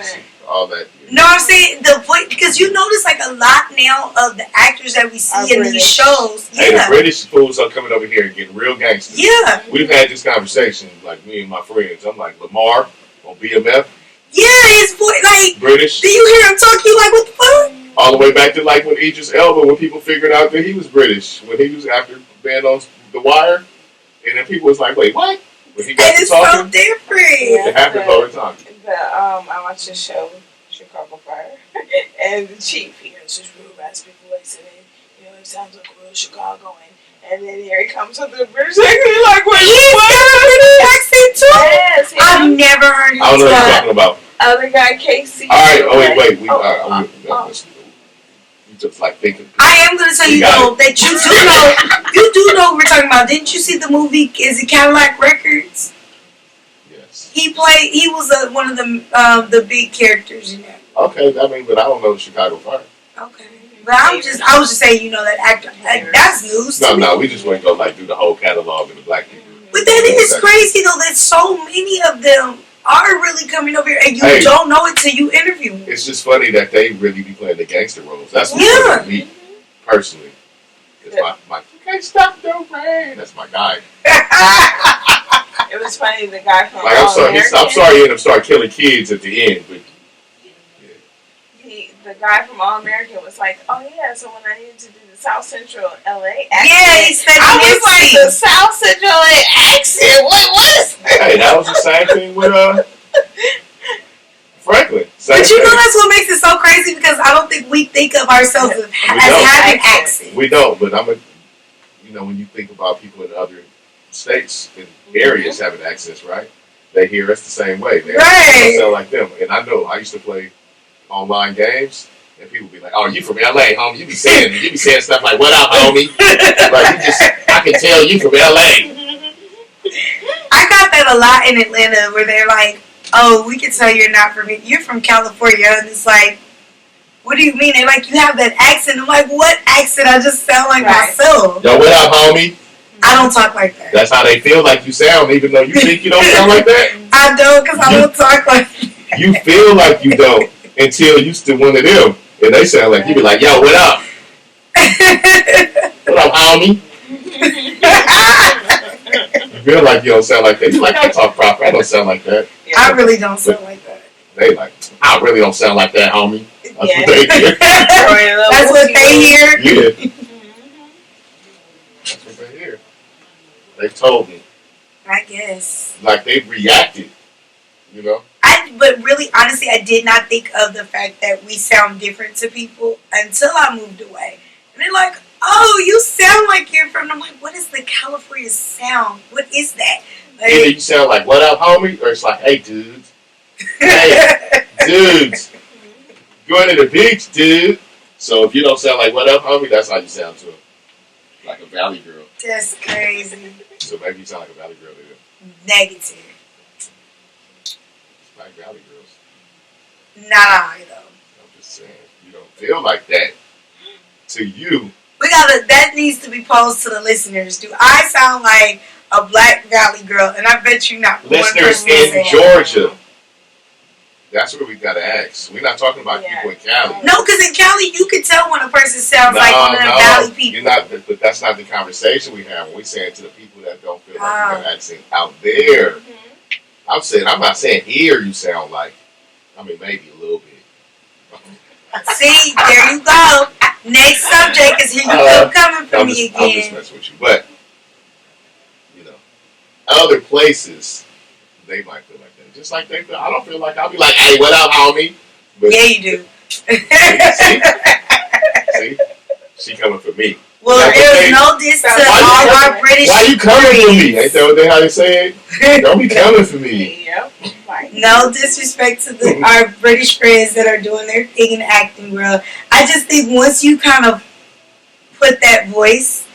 All that. No, I'm saying the voice, because you notice like a lot now of the actors that we see in these shows. Hey, the British fools are coming over here and getting real gangsters. Yeah. We've had this conversation, like me and my friends. I'm like, Lamar on BMF, Yeah, his voice, like, British. do you hear him talk? You like, what the fuck? All the way back to like when Idris Elba, when people figured out that he was British, when he was after being on The Wire, and then people was like, wait, what? When he got And to it's talking, so different. it happens all the time. I watched the show Chicago Fire, and the chief, he has this real raspy voice, and it sounds like a real Chicagoan. And then here he comes with the British accent, like, what? He's got a British accent too. Yes, I've never heard him I don't know what you're talk. talking about. Other guy, Casey. All right, wait. You just like thinking. I am gonna tell you though that you do know what we're talking about. Didn't you see the movie? Is it Cadillac Records? Yes. He was one of the big characters in that. Okay, but I don't know Chicago Fire. Okay. But I was just saying, that actor. That's news to me. No, we just went to go like do the whole catalog of the black people. But that is crazy though that so many of them are really coming over here and you don't know it till you interview them. It's just funny that they really be playing the gangster roles. That's what me personally. It's my you can't stop the rain. That's my guy. It was funny, the guy from I'm sorry he ended up start killing kids at the end, but the guy from All American was like, oh yeah, so when I needed to do the South Central LA accent, he said I was like, the South Central LA accent, what is that? Hey, that was the same thing with Franklin. But that's what makes it so crazy because I don't think we think of ourselves as having accents. We don't, but when you think about people in other states and areas having accents, right? They hear us the same way. They don't sound like them. And I know I used to play online games, and people be like, "Oh, you from LA, homie? You be saying stuff like, 'What up, homie?' Like I can tell you from LA." I got that a lot in Atlanta, where they're like, "Oh, we can tell you're not from here. You're from California," and it's like, "What do you mean?" They're like, "You have that accent." I'm like, "What accent? I just sound like myself." Yo, what up, homie? I don't talk like that. That's how they feel like you sound, even though you think you don't sound like that. I don't, because I don't talk like that. You feel like you don't. Until you to one of them, and they sound like you be like, "Yo, what up? What up, homie?" You feel like you don't sound like that. You like, I talk proper. I don't sound like that. I really don't sound like that. They like, I really don't sound like that, homie. That's what they hear. That's what they hear. Yeah. That's what they hear. They told me. I guess. Like they reacted. But really, honestly, I did not think of the fact that we sound different to people until I moved away. And they're like, "Oh, you sound like you're from..." I'm like, "What is the California sound? What is that?" Like, either you sound like, "What up, homie?" or it's like, "Hey, dudes. Hey, dudes. Going to the beach, dude." So if you don't sound like, "What up, homie?" that's how you sound to them. Like a Valley girl. That's crazy. So maybe you sound like a Valley girl to them. Negative. Like Valley girls. Not I though. I'm just saying, you don't feel like that to you. That needs to be posed to the listeners. Do I sound like a Black Valley girl? And I bet you not. Listeners in Georgia. That's what we gotta ask. We're not talking about people in Cali. No, because in Cali you can tell when a person sounds like one of the Valley people. You're not, but that's not the conversation we have. We're saying to the people that don't feel like you got an accent out there. I'm not saying here you sound like. I mean, maybe a little bit. See, there you go. Next subject is here you go coming for me again. I'm just messing with you. But, other places, they might feel like that. Just like they feel. I don't feel like I'll be like, "Hey, what up, homie?" But, yeah, you do. See? She coming for me. Well, there's no diss to all our British. Why you coming for me? Ain't that how they say it? Don't be coming for me. Yep. No disrespect to our British friends that are doing their thing in the acting world. I just think once you kind of put that voice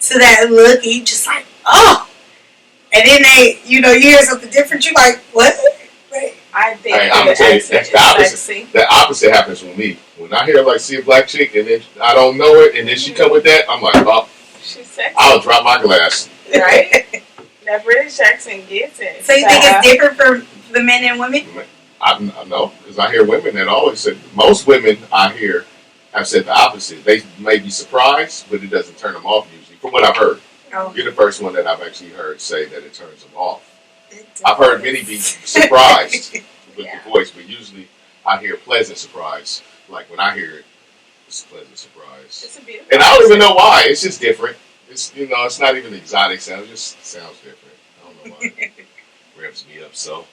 to that look, and you just like, oh. And then you hear something different, you're like, what? Right. I think I'm gonna tell you, that's the opposite. The opposite happens with me. When I hear see a black chick and then I don't know it, and then she come with that, I'm like, oh, she's sexy. I'll drop my glass. Right? That British accent gets it. So you think it's different for the men and women? I know, because I hear women that always say, most women I hear have said the opposite. They may be surprised, but it doesn't turn them off usually, from what I've heard. Oh. You're the first one that I've actually heard say that it turns them off. I've heard many be surprised, but with the voice, but usually I hear pleasant surprise. Like when I hear it, it's a pleasant surprise. It's a beautiful. And I don't even know why. It's just different. It's it's not even exotic sound. It just sounds different. I don't know why. Revs me up so.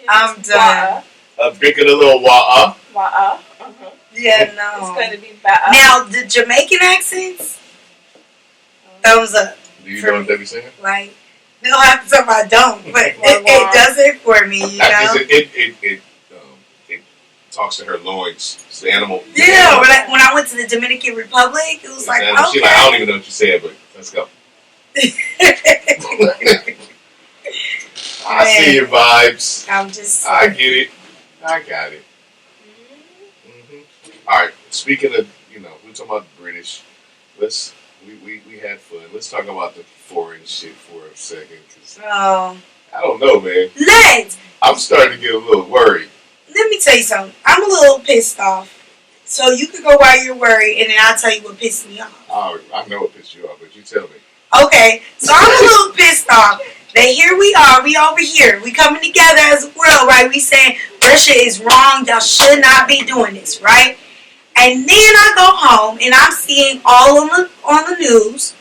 I'm done. I'm drinking a little water. Water. Yeah, no. It's going to be better. Now, the Jamaican accents, thumbs up. Do you know what they be saying? Like, no, half the time I don't, but it does it for me, you know? It talks to her loins. It's the animal. Yeah, when I went to the Dominican Republic, it was like, okay. She's like, I don't even know what you said, but let's go. I see your vibes. I get it. I got it. All right. Speaking of, we're talking about British. We had fun. Let's talk about the foreign shit for a second. Cause I don't know, man. I'm starting to get a little worried. Let me tell you something. I'm a little pissed off. So you could go while you're worried, and then I'll tell you what pissed me off. Oh, I know what pissed you off, but you tell me. Okay, so I'm a little pissed off that here we are, we over here, we coming together as a world, right? We saying Russia is wrong, y'all should not be doing this, right? And then I go home and I'm seeing all on the news.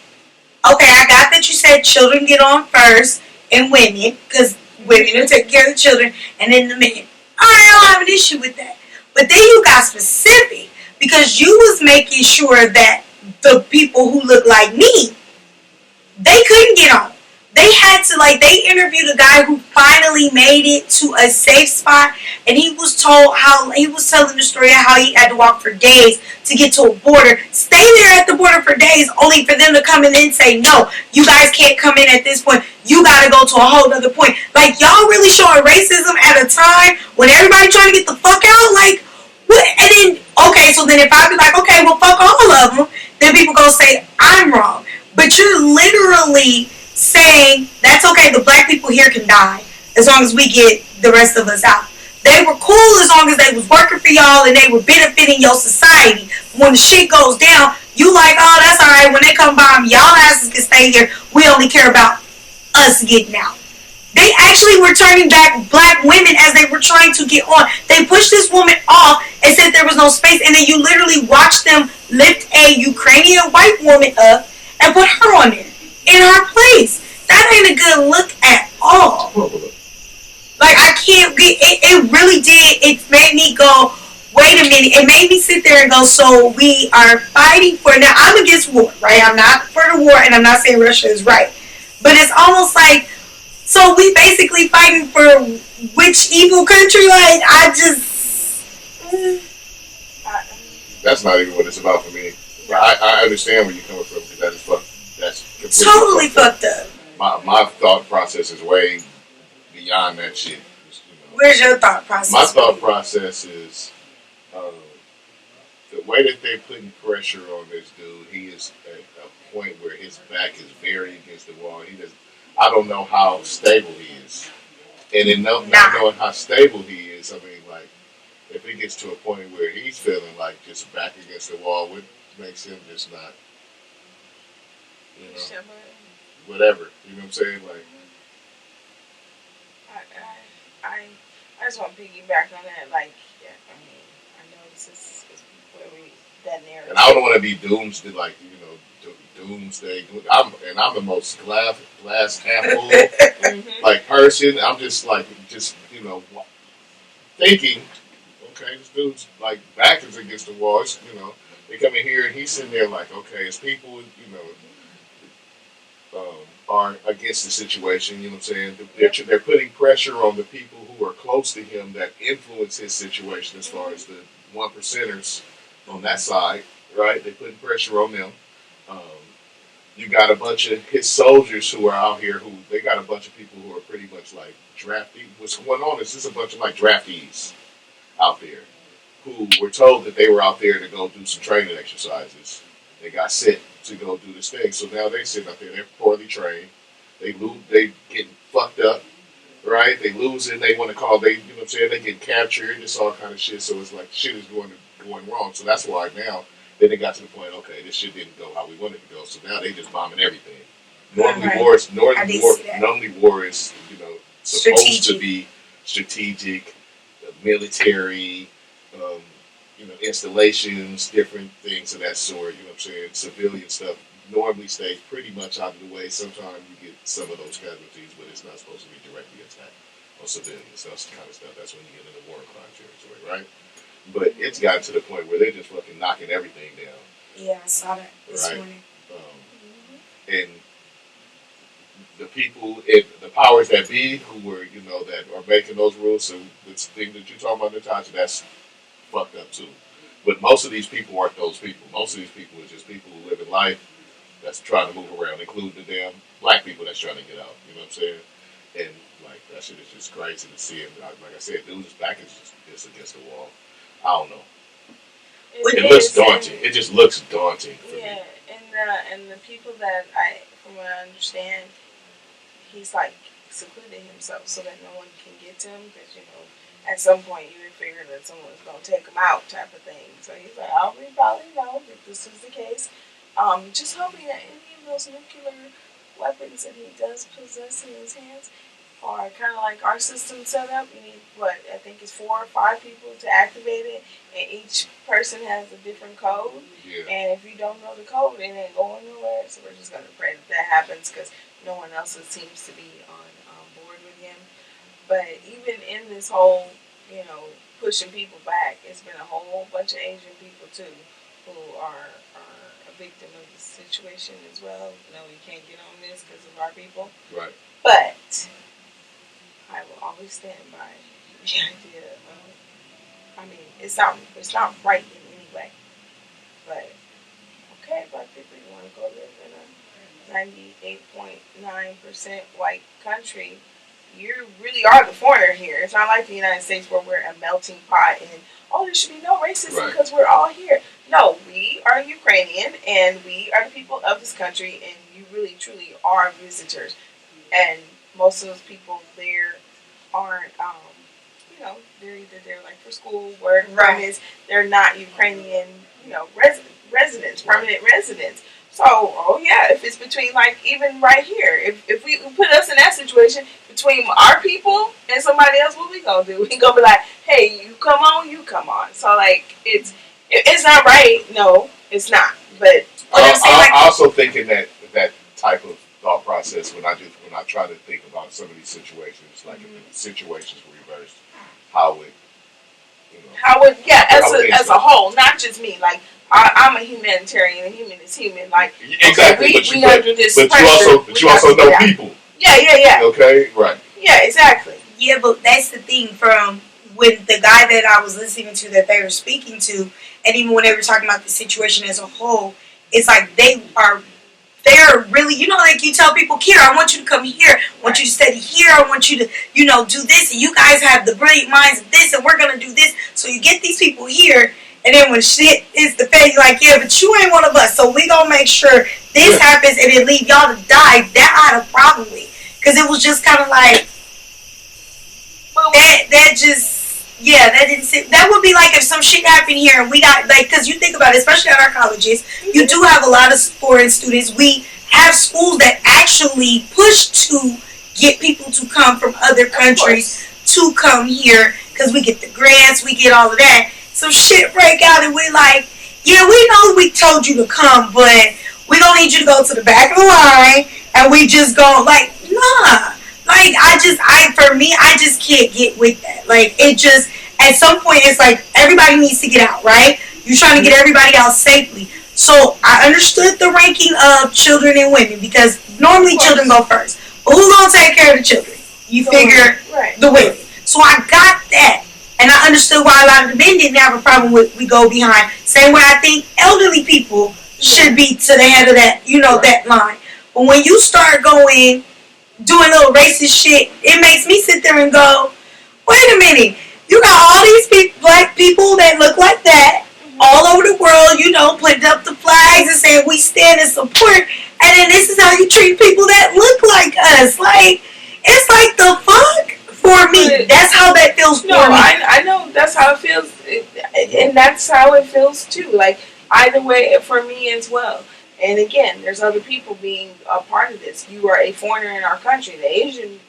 Okay, I got that you said children get on first and women, because women are taking care of the children, and then the men. I don't have an issue with that. But then you got specific, because you was making sure that the people who look like me, they couldn't get on. They had to, they interviewed a guy who finally made it to a safe spot, and he was told he was telling the story of how he had to walk for days to get to a border, stay there at the border for days, only for them to come in and say, no, you guys can't come in at this point. You got to go to a whole other point. Like, y'all really showing racism at a time when everybody trying to get the fuck out? Like, what? And then, okay, so then if I be like, okay, well, fuck all of them, then people gonna say I'm wrong. But you're literally saying that's okay, the black people here can die as long as we get the rest of us out. They were cool as long as they was working for y'all and they were benefiting your society. When the shit goes down, you like, oh, that's alright. When they come by, y'all asses can stay here. We only care about us getting out. They actually were turning back black women as they were trying to get on. They pushed this woman off and said there was no space, and then you literally watched them lift a Ukrainian white woman up and put her on there in her place. That ain't a good look at all. Like, I can't get it really did. It made me go, wait a minute. It made me sit there and go, so we are fighting for, now I'm against war, right? I'm not for the war, and I'm not saying Russia is right. But it's almost like, so we basically fighting for which evil country? Like, That's not even what it's about for me. I understand where you're coming from, because that is fucked. That's totally fucked up. My thought process is way beyond that shit. Where's your thought process? My thought process is the way that they're putting pressure on this dude. He is at a point where his back is very against the wall. I don't know how stable he is, and in not knowing how stable he is, I mean, like, if it gets to a point where he's feeling like just back against the wall, what makes him just not, whatever, you know what I'm saying? Like, I just want to piggyback on that. Like, yeah, I know this is where that narrative. And I don't want to be doomsday, like, doomsday. I'm the most glass half full like person. I'm just like, thinking, okay, this dude's like back is against the wall. It's, they come in here and he's sitting there like, okay, as people, are against the situation, you know what I'm saying? They're putting pressure on the people who are close to him that influence his situation, as far as the 1%ers on that side, right? They're putting pressure on them. You got a bunch of his soldiers who are out here they got a bunch of people who are pretty much like draftees. What's going on is there's a bunch of like draftees out there who were told that they were out there to go do some training exercises. They got sent to go do this thing. So now they're sitting up there. They're poorly trained. They getting fucked up, right? They losing. They want to call. You know what I'm saying? They get captured. It's all kind of shit. So it's like shit is going wrong. So that's why now then it got to the point. Okay, this shit didn't go how we wanted it to go. So now they just bombing everything. Normally Right. war is I did see that. normally war is, supposed to Strategic. be strategic, military, um, installations, different things of that sort. You know what I'm saying? Civilian stuff normally stays pretty much out of the way. Sometimes you get some of those casualties, but it's not supposed to be directly attacked on civilians. That's the kind of stuff. That's when you get into war crime territory, right? But it's gotten to the point where they're just fucking knocking everything down, Yeah, I saw that this right? morning. And the people, the powers that be, who were, that are making those rules, so this thing that you're talking about, Natasha, that's fucked up too. But most of these people aren't those people. Most of these people are just people who live in life that's trying to move around, including the damn black people that's trying to get out. You know what I'm saying? And like that shit is just crazy to see. And like I said, dude's back is just against the wall. I don't know. It looks daunting. It just looks daunting for me. And the people that from what I understand, he's like secluded himself so that no one can get to him because at some point you would figure that someone's gonna take him out, type of thing. So he's like, I don't probably know if this is the case. Just hoping that any of those nuclear weapons that he does possess in his hands are kind of like our system set up. You need, I think it's 4 or 5 people to activate it, and each person has a different code. Yeah. And if you don't know the code, it ain't going nowhere. So we're just going to pray that happens because no one else seems to be on board with him. But even in this whole, pushing people back, it's been a whole bunch of Asian people too who are a victim of the situation as well. No, we can't get on this because of our people. Right. But I will always stand by the idea of, it's not right in any way. But, okay, black people, you want to go live in a 98.9% white country, you really are the foreigner here. It's not like the United States where we're a melting pot and, there should be no racism because we're all here. No, we are Ukrainian and we are the people of this country, and you really, truly are visitors. And most of those people there aren't, they're like for school, work, permits. They're not Ukrainian, residents, permanent residents. So, if it's between, like, even right here, if we put us in that situation between our people and somebody else, what we gonna do? We gonna be like, hey, you come on. So, like, it's not right. No, it's not. But I also think in that type of thought process when I try to think about some of these situations, like if the situations were reversed, how would as a whole, not just me, like. I'm a humanitarian, and human is human. Like, exactly, okay, we under this but pressure. you also know people. Yeah. Okay, right. Yeah, exactly. Yeah, but that's the thing. From when the guy that I was listening to that they were speaking to, and even when they were talking about the situation as a whole, it's like they're really, like you tell people, here, I want you to come here, I want you to study here, I want you to, do this, and you guys have the brilliant minds of this, and we're going to do this. So you get these people here, and then when shit is the face, you're like, yeah, but you ain't one of us, so we gonna make sure this happens and then leave y'all to die. That I had a problem with. Because it was just kind of like, that didn't sit. That would be like if some shit happened here and we got, like, because you think about it, especially at our colleges, you do have a lot of foreign students. We have schools that actually push to get people to come from other countries to come here because we get the grants, we get all of that. Some shit break out and we're like, yeah, we know we told you to come, but we don't need you to go to the back of the line, and we just go, like, nah. Like, for me, I just can't get with that. Like, it just, at some point, it's like, everybody needs to get out, right? You're trying to get everybody out safely. So, I understood the ranking of children and women, because normally children go first. But who's going to take care of the children? You figure the women. So, I got that. And I understood why a lot of the men didn't have a problem with we go behind. Same way I think elderly people should be to the head of that, that line. But when you start doing little racist shit, it makes me sit there and go, wait a minute. You got all these black people that look like that all over the world, putting up the flags and saying we stand in support. And then this is how you treat people that look like us. Like, it's like the fuck? For me, that's how that feels for me. I know that's how it feels, and that's how it feels too. Like, either way, for me as well. And again, there's other people being a part of this. You are a foreigner in our country. The Asian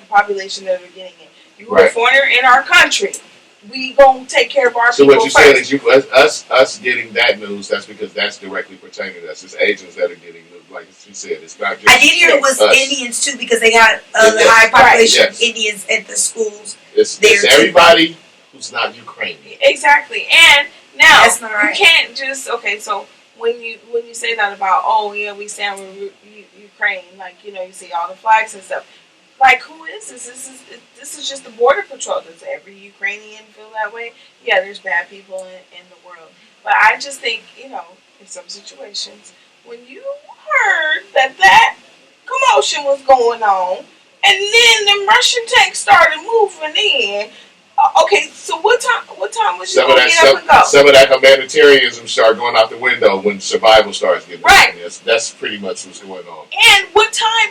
population that are getting in. You are a foreigner in our country. We gonna take care of our so people. So what you're saying is, us getting that news. That's because that's directly pertaining to us. It's Asians that are getting news. Like she said, it's not just. I did hear it was us. Indians too, because they got a high population of Indians at the schools. It's everybody who's not Ukrainian. Exactly, and now you can't just So when you say that about we stand with Ukraine, like you see all the flags and stuff. Like, who is this? This is just the border patrol. Does every Ukrainian feel that way? Yeah, there's bad people in the world. But I just think, in some situations, when you heard that commotion was going on, and then the Russian tanks started moving in, okay, so what time was you going to get up and go? Some of that humanitarianism started going out the window when survival starts getting right. That's pretty much what's going on. And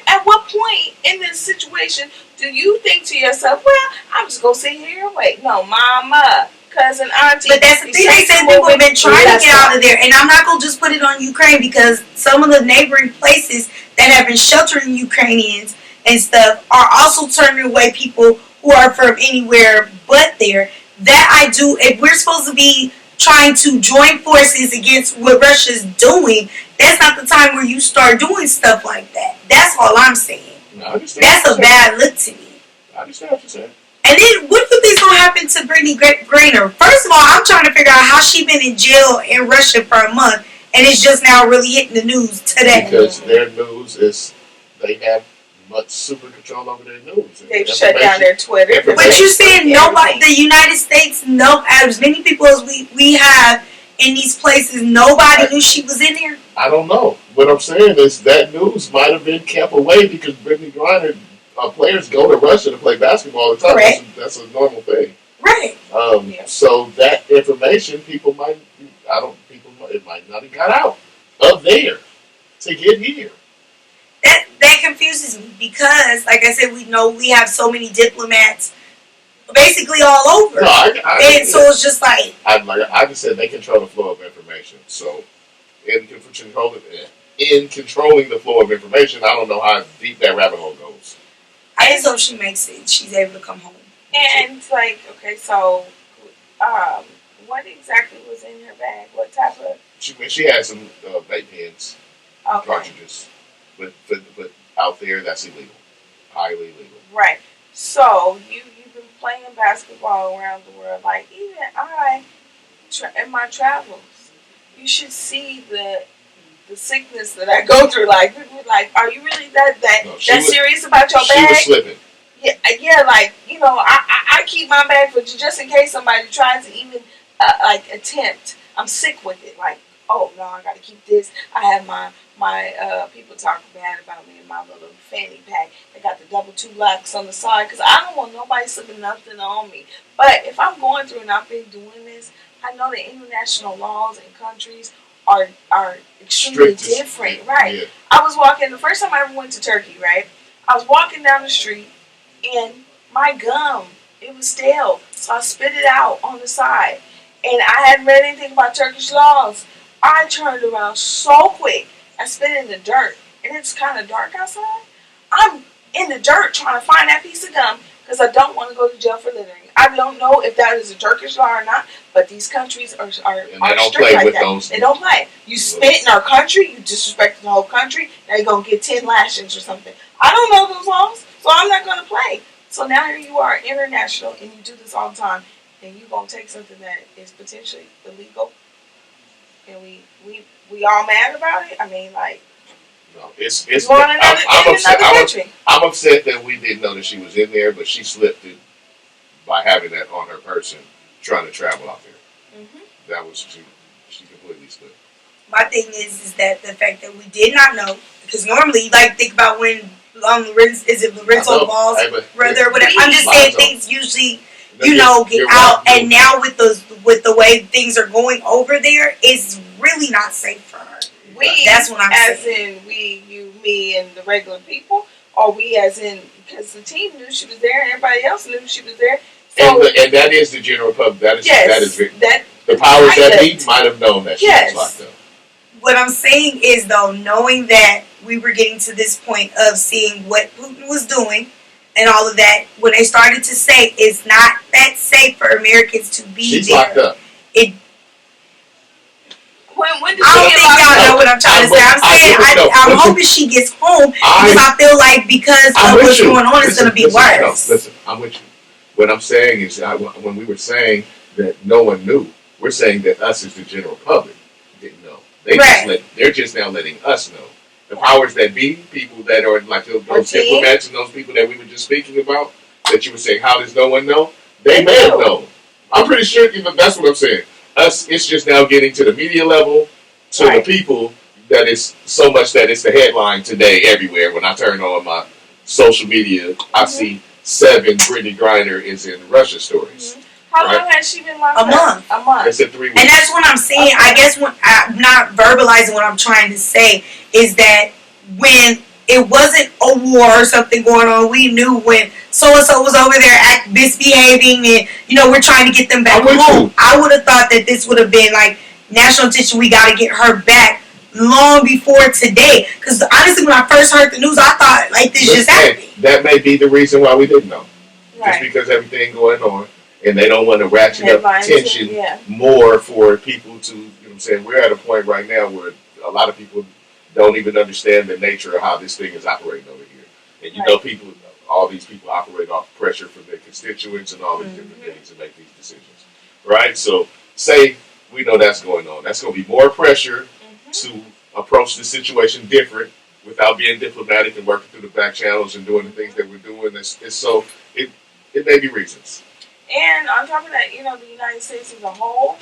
at what point in this situation do you think to yourself, well, I'm just going to sit here and wait? No, mama, cousin, auntie. But that's the thing. They said people have been trying to get out of there. And I'm not going to just put it on Ukraine, because some of the neighboring places that have been sheltering Ukrainians and stuff are also turning away people who are from anywhere but there. That I do. If we're supposed to be trying to join forces against what Russia's doing, that's not the time where you start doing stuff like that. That's all I'm saying. No, that's a bad look to me. I understand what you're saying. And then what do you think's gonna happen to Brittany Griner? First of all, I'm trying to figure out how she been in jail in Russia for a month, and it's just now really hitting the news today. Because their news is they have much super control over their news. They've shut down their Twitter. But you're saying nobody, the United States, as many people as we have in these places, nobody knew she was in there? I don't know. What I'm saying is that news might have been kept away because Brittany Griner, players go to Russia to play basketball all the time. Right. That's a normal thing. Right. So that information, it might not have got out of there to get here. That confuses me because, like I said, we know we have so many diplomats basically all over. No, so it's just like... I just said they control the flow of information. So in controlling the flow of information, I don't know how deep that rabbit hole goes. I just hope she makes it. She's able to come home. And what exactly was in her bag? What type of... She had some vape pens, cartridges. But out there, that's illegal. Highly illegal. Right. So, you've been playing basketball around the world. Like, even in my travels, you should see the sickness that I go through. Like, people are like, are you really that serious about your bag? She was slipping. Yeah, I keep my bag for just in case somebody tries to even, attempt. I'm sick with it. Like, oh, no, I got to keep this. I have my people talk bad about me in my little fanny pack. They got the double two locks on the side because I don't want nobody slipping nothing on me. But if I'm going through and I've been doing this, I know that international laws and countries are extremely different, right? Yeah. I was walking, the first time I ever went to Turkey, right? I was walking down the street and my gum, it was stale. So I spit it out on the side. And I hadn't read anything about Turkish laws. I turned around so quick. I spit it in the dirt. And it's kind of dark outside. I'm in the dirt trying to find that piece of gum because I don't want to go to jail for littering. I don't know if that is a Turkish law or not, but these countries are strict like that. They don't play. You spit in our country, you disrespect the whole country, now you're going to get 10 lashings or something. I don't know those laws, so I'm not going to play. So now here you are, international, and you do this all the time, and you're going to take something that is potentially illegal, and we all mad about it? I mean, like... No, I'm upset that we didn't know that she was in there, but she slipped it by having that on her person, trying to travel out there. Mm-hmm. That was she completely slipped. My thing is that the fact that we did not know, because normally, think about when Lorenzo Ball's brother, or whatever. I'm just saying things usually, get out, and now with the way things are going over there, it's really not safe for her. That's what I'm saying. As in we, you, me, and the regular people, or we as in, because the team knew she was there and everybody else knew she was there. So, and that is the general public. The powers that be might have known that she was locked up. what I'm saying is, though, knowing that we were getting to this point of seeing what Putin was doing and all of that, when they started to say it's not that safe for Americans to be She's there. locked up. When did I don't think y'all know what I'm trying to say. I'm hoping she gets home because I feel like because of what's going on, it's going to be worse. Listen, I'm with you. What I'm saying is, when we were saying that no one knew, we're saying that us as the general public didn't know. They're just now letting us know. The powers that be, people that are like those diplomats and those people that we were just speaking about, that you were saying, how does no one know? They may have known. I'm pretty sure that's what I'm saying. It's just now getting to the media level, to the people, that it's so much that it's the headline today everywhere. When I turn on my social media, I see 7 Brittany Griner is in Russia stories. How long has she been locked up? A month. It's 3 weeks. And that's what I'm saying. I guess when I'm not verbalizing what I'm trying to say is that when it wasn't a war or something going on, we knew when so-and-so was over there misbehaving and, we're trying to get them back home. I would have thought that this would have been like national attention. We got to get her back long before today. Because honestly, when I first heard the news, I thought like this just happened. That may be the reason why we didn't know. Just because everything going on. And they don't want to ratchet up tension more for people to, you know what I'm saying? We're at a point right now where a lot of people don't even understand the nature of how this thing is operating over here. And all these people operate off pressure from their constituents and all these different things to make these decisions. Right? So say we know that's going on. That's going to be more pressure to approach the situation different without being diplomatic and working through the back channels and doing the things that we're doing. It may be reasons. And on top of that, the United States as a whole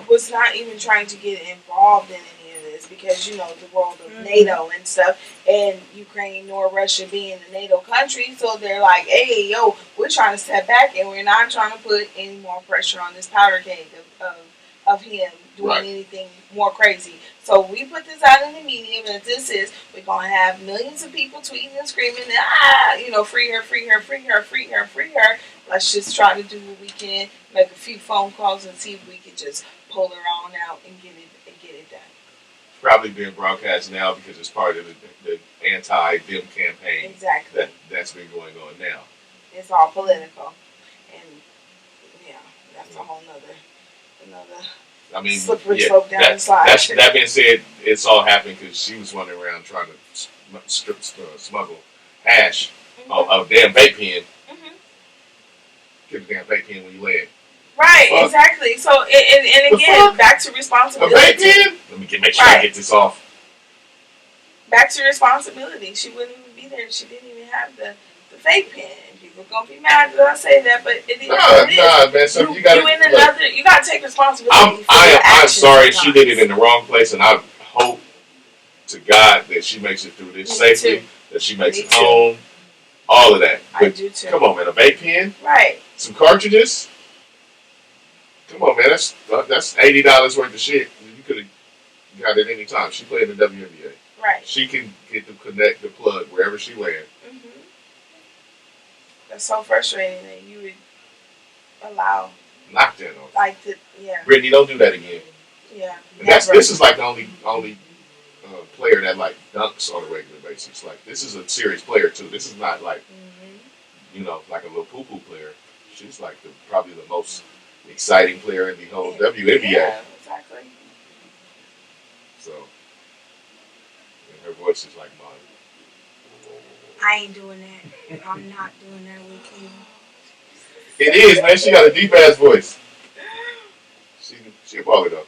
was not even trying to get involved in any of this because, the world of NATO and stuff, and Ukraine nor Russia being a NATO country, so they're like, hey, we're trying to step back and we're not trying to put any more pressure on this powder keg of him doing anything more crazy. So we put this out in the media, and we're going to have millions of people tweeting and screaming, free her, free her, free her, free her, free her. Let's just try to do what we can, make a few phone calls and see if we can just pull her on out and get it done. Probably being broadcast now because it's part of the anti-them campaign. Exactly. That's been going on now. It's all political. And, that's a whole nother slippery slope down the slide. That being said, it's all happened because she was running around trying to smuggle hash of a damn vape pen. Get the damn vape pen when you land. Right, exactly. So, and again, back to responsibility. A vape pen? Let me make sure I get this off. Back to responsibility. She wouldn't even be there. She didn't even have the vape pen. People are gonna be mad that I say that, but it is. Nah, man. So you gotta take responsibility. I'm sorry she did it in the wrong place, and I hope to God that she makes it through this safely. That she makes it home. All of that. I do too. Come on, man. A vape pen. Right. Some cartridges. Come on, man. That's $80 worth of shit. You could have got it any time. She played in the WNBA. Right. She can get the plug wherever she lands. That's so frustrating that you would allow knockdown on. Brittany, don't do that again. Yeah. And this is like the only player that like dunks on a regular basis. Like this is a serious player too. This is not like like a little poo-poo player. She's like probably the most exciting player in the whole WNBA. Yeah, exactly. So, and her voice is like mine. I ain't doing that. I'm not doing that with you. It is, man. She got a deep ass voice. She a baller though.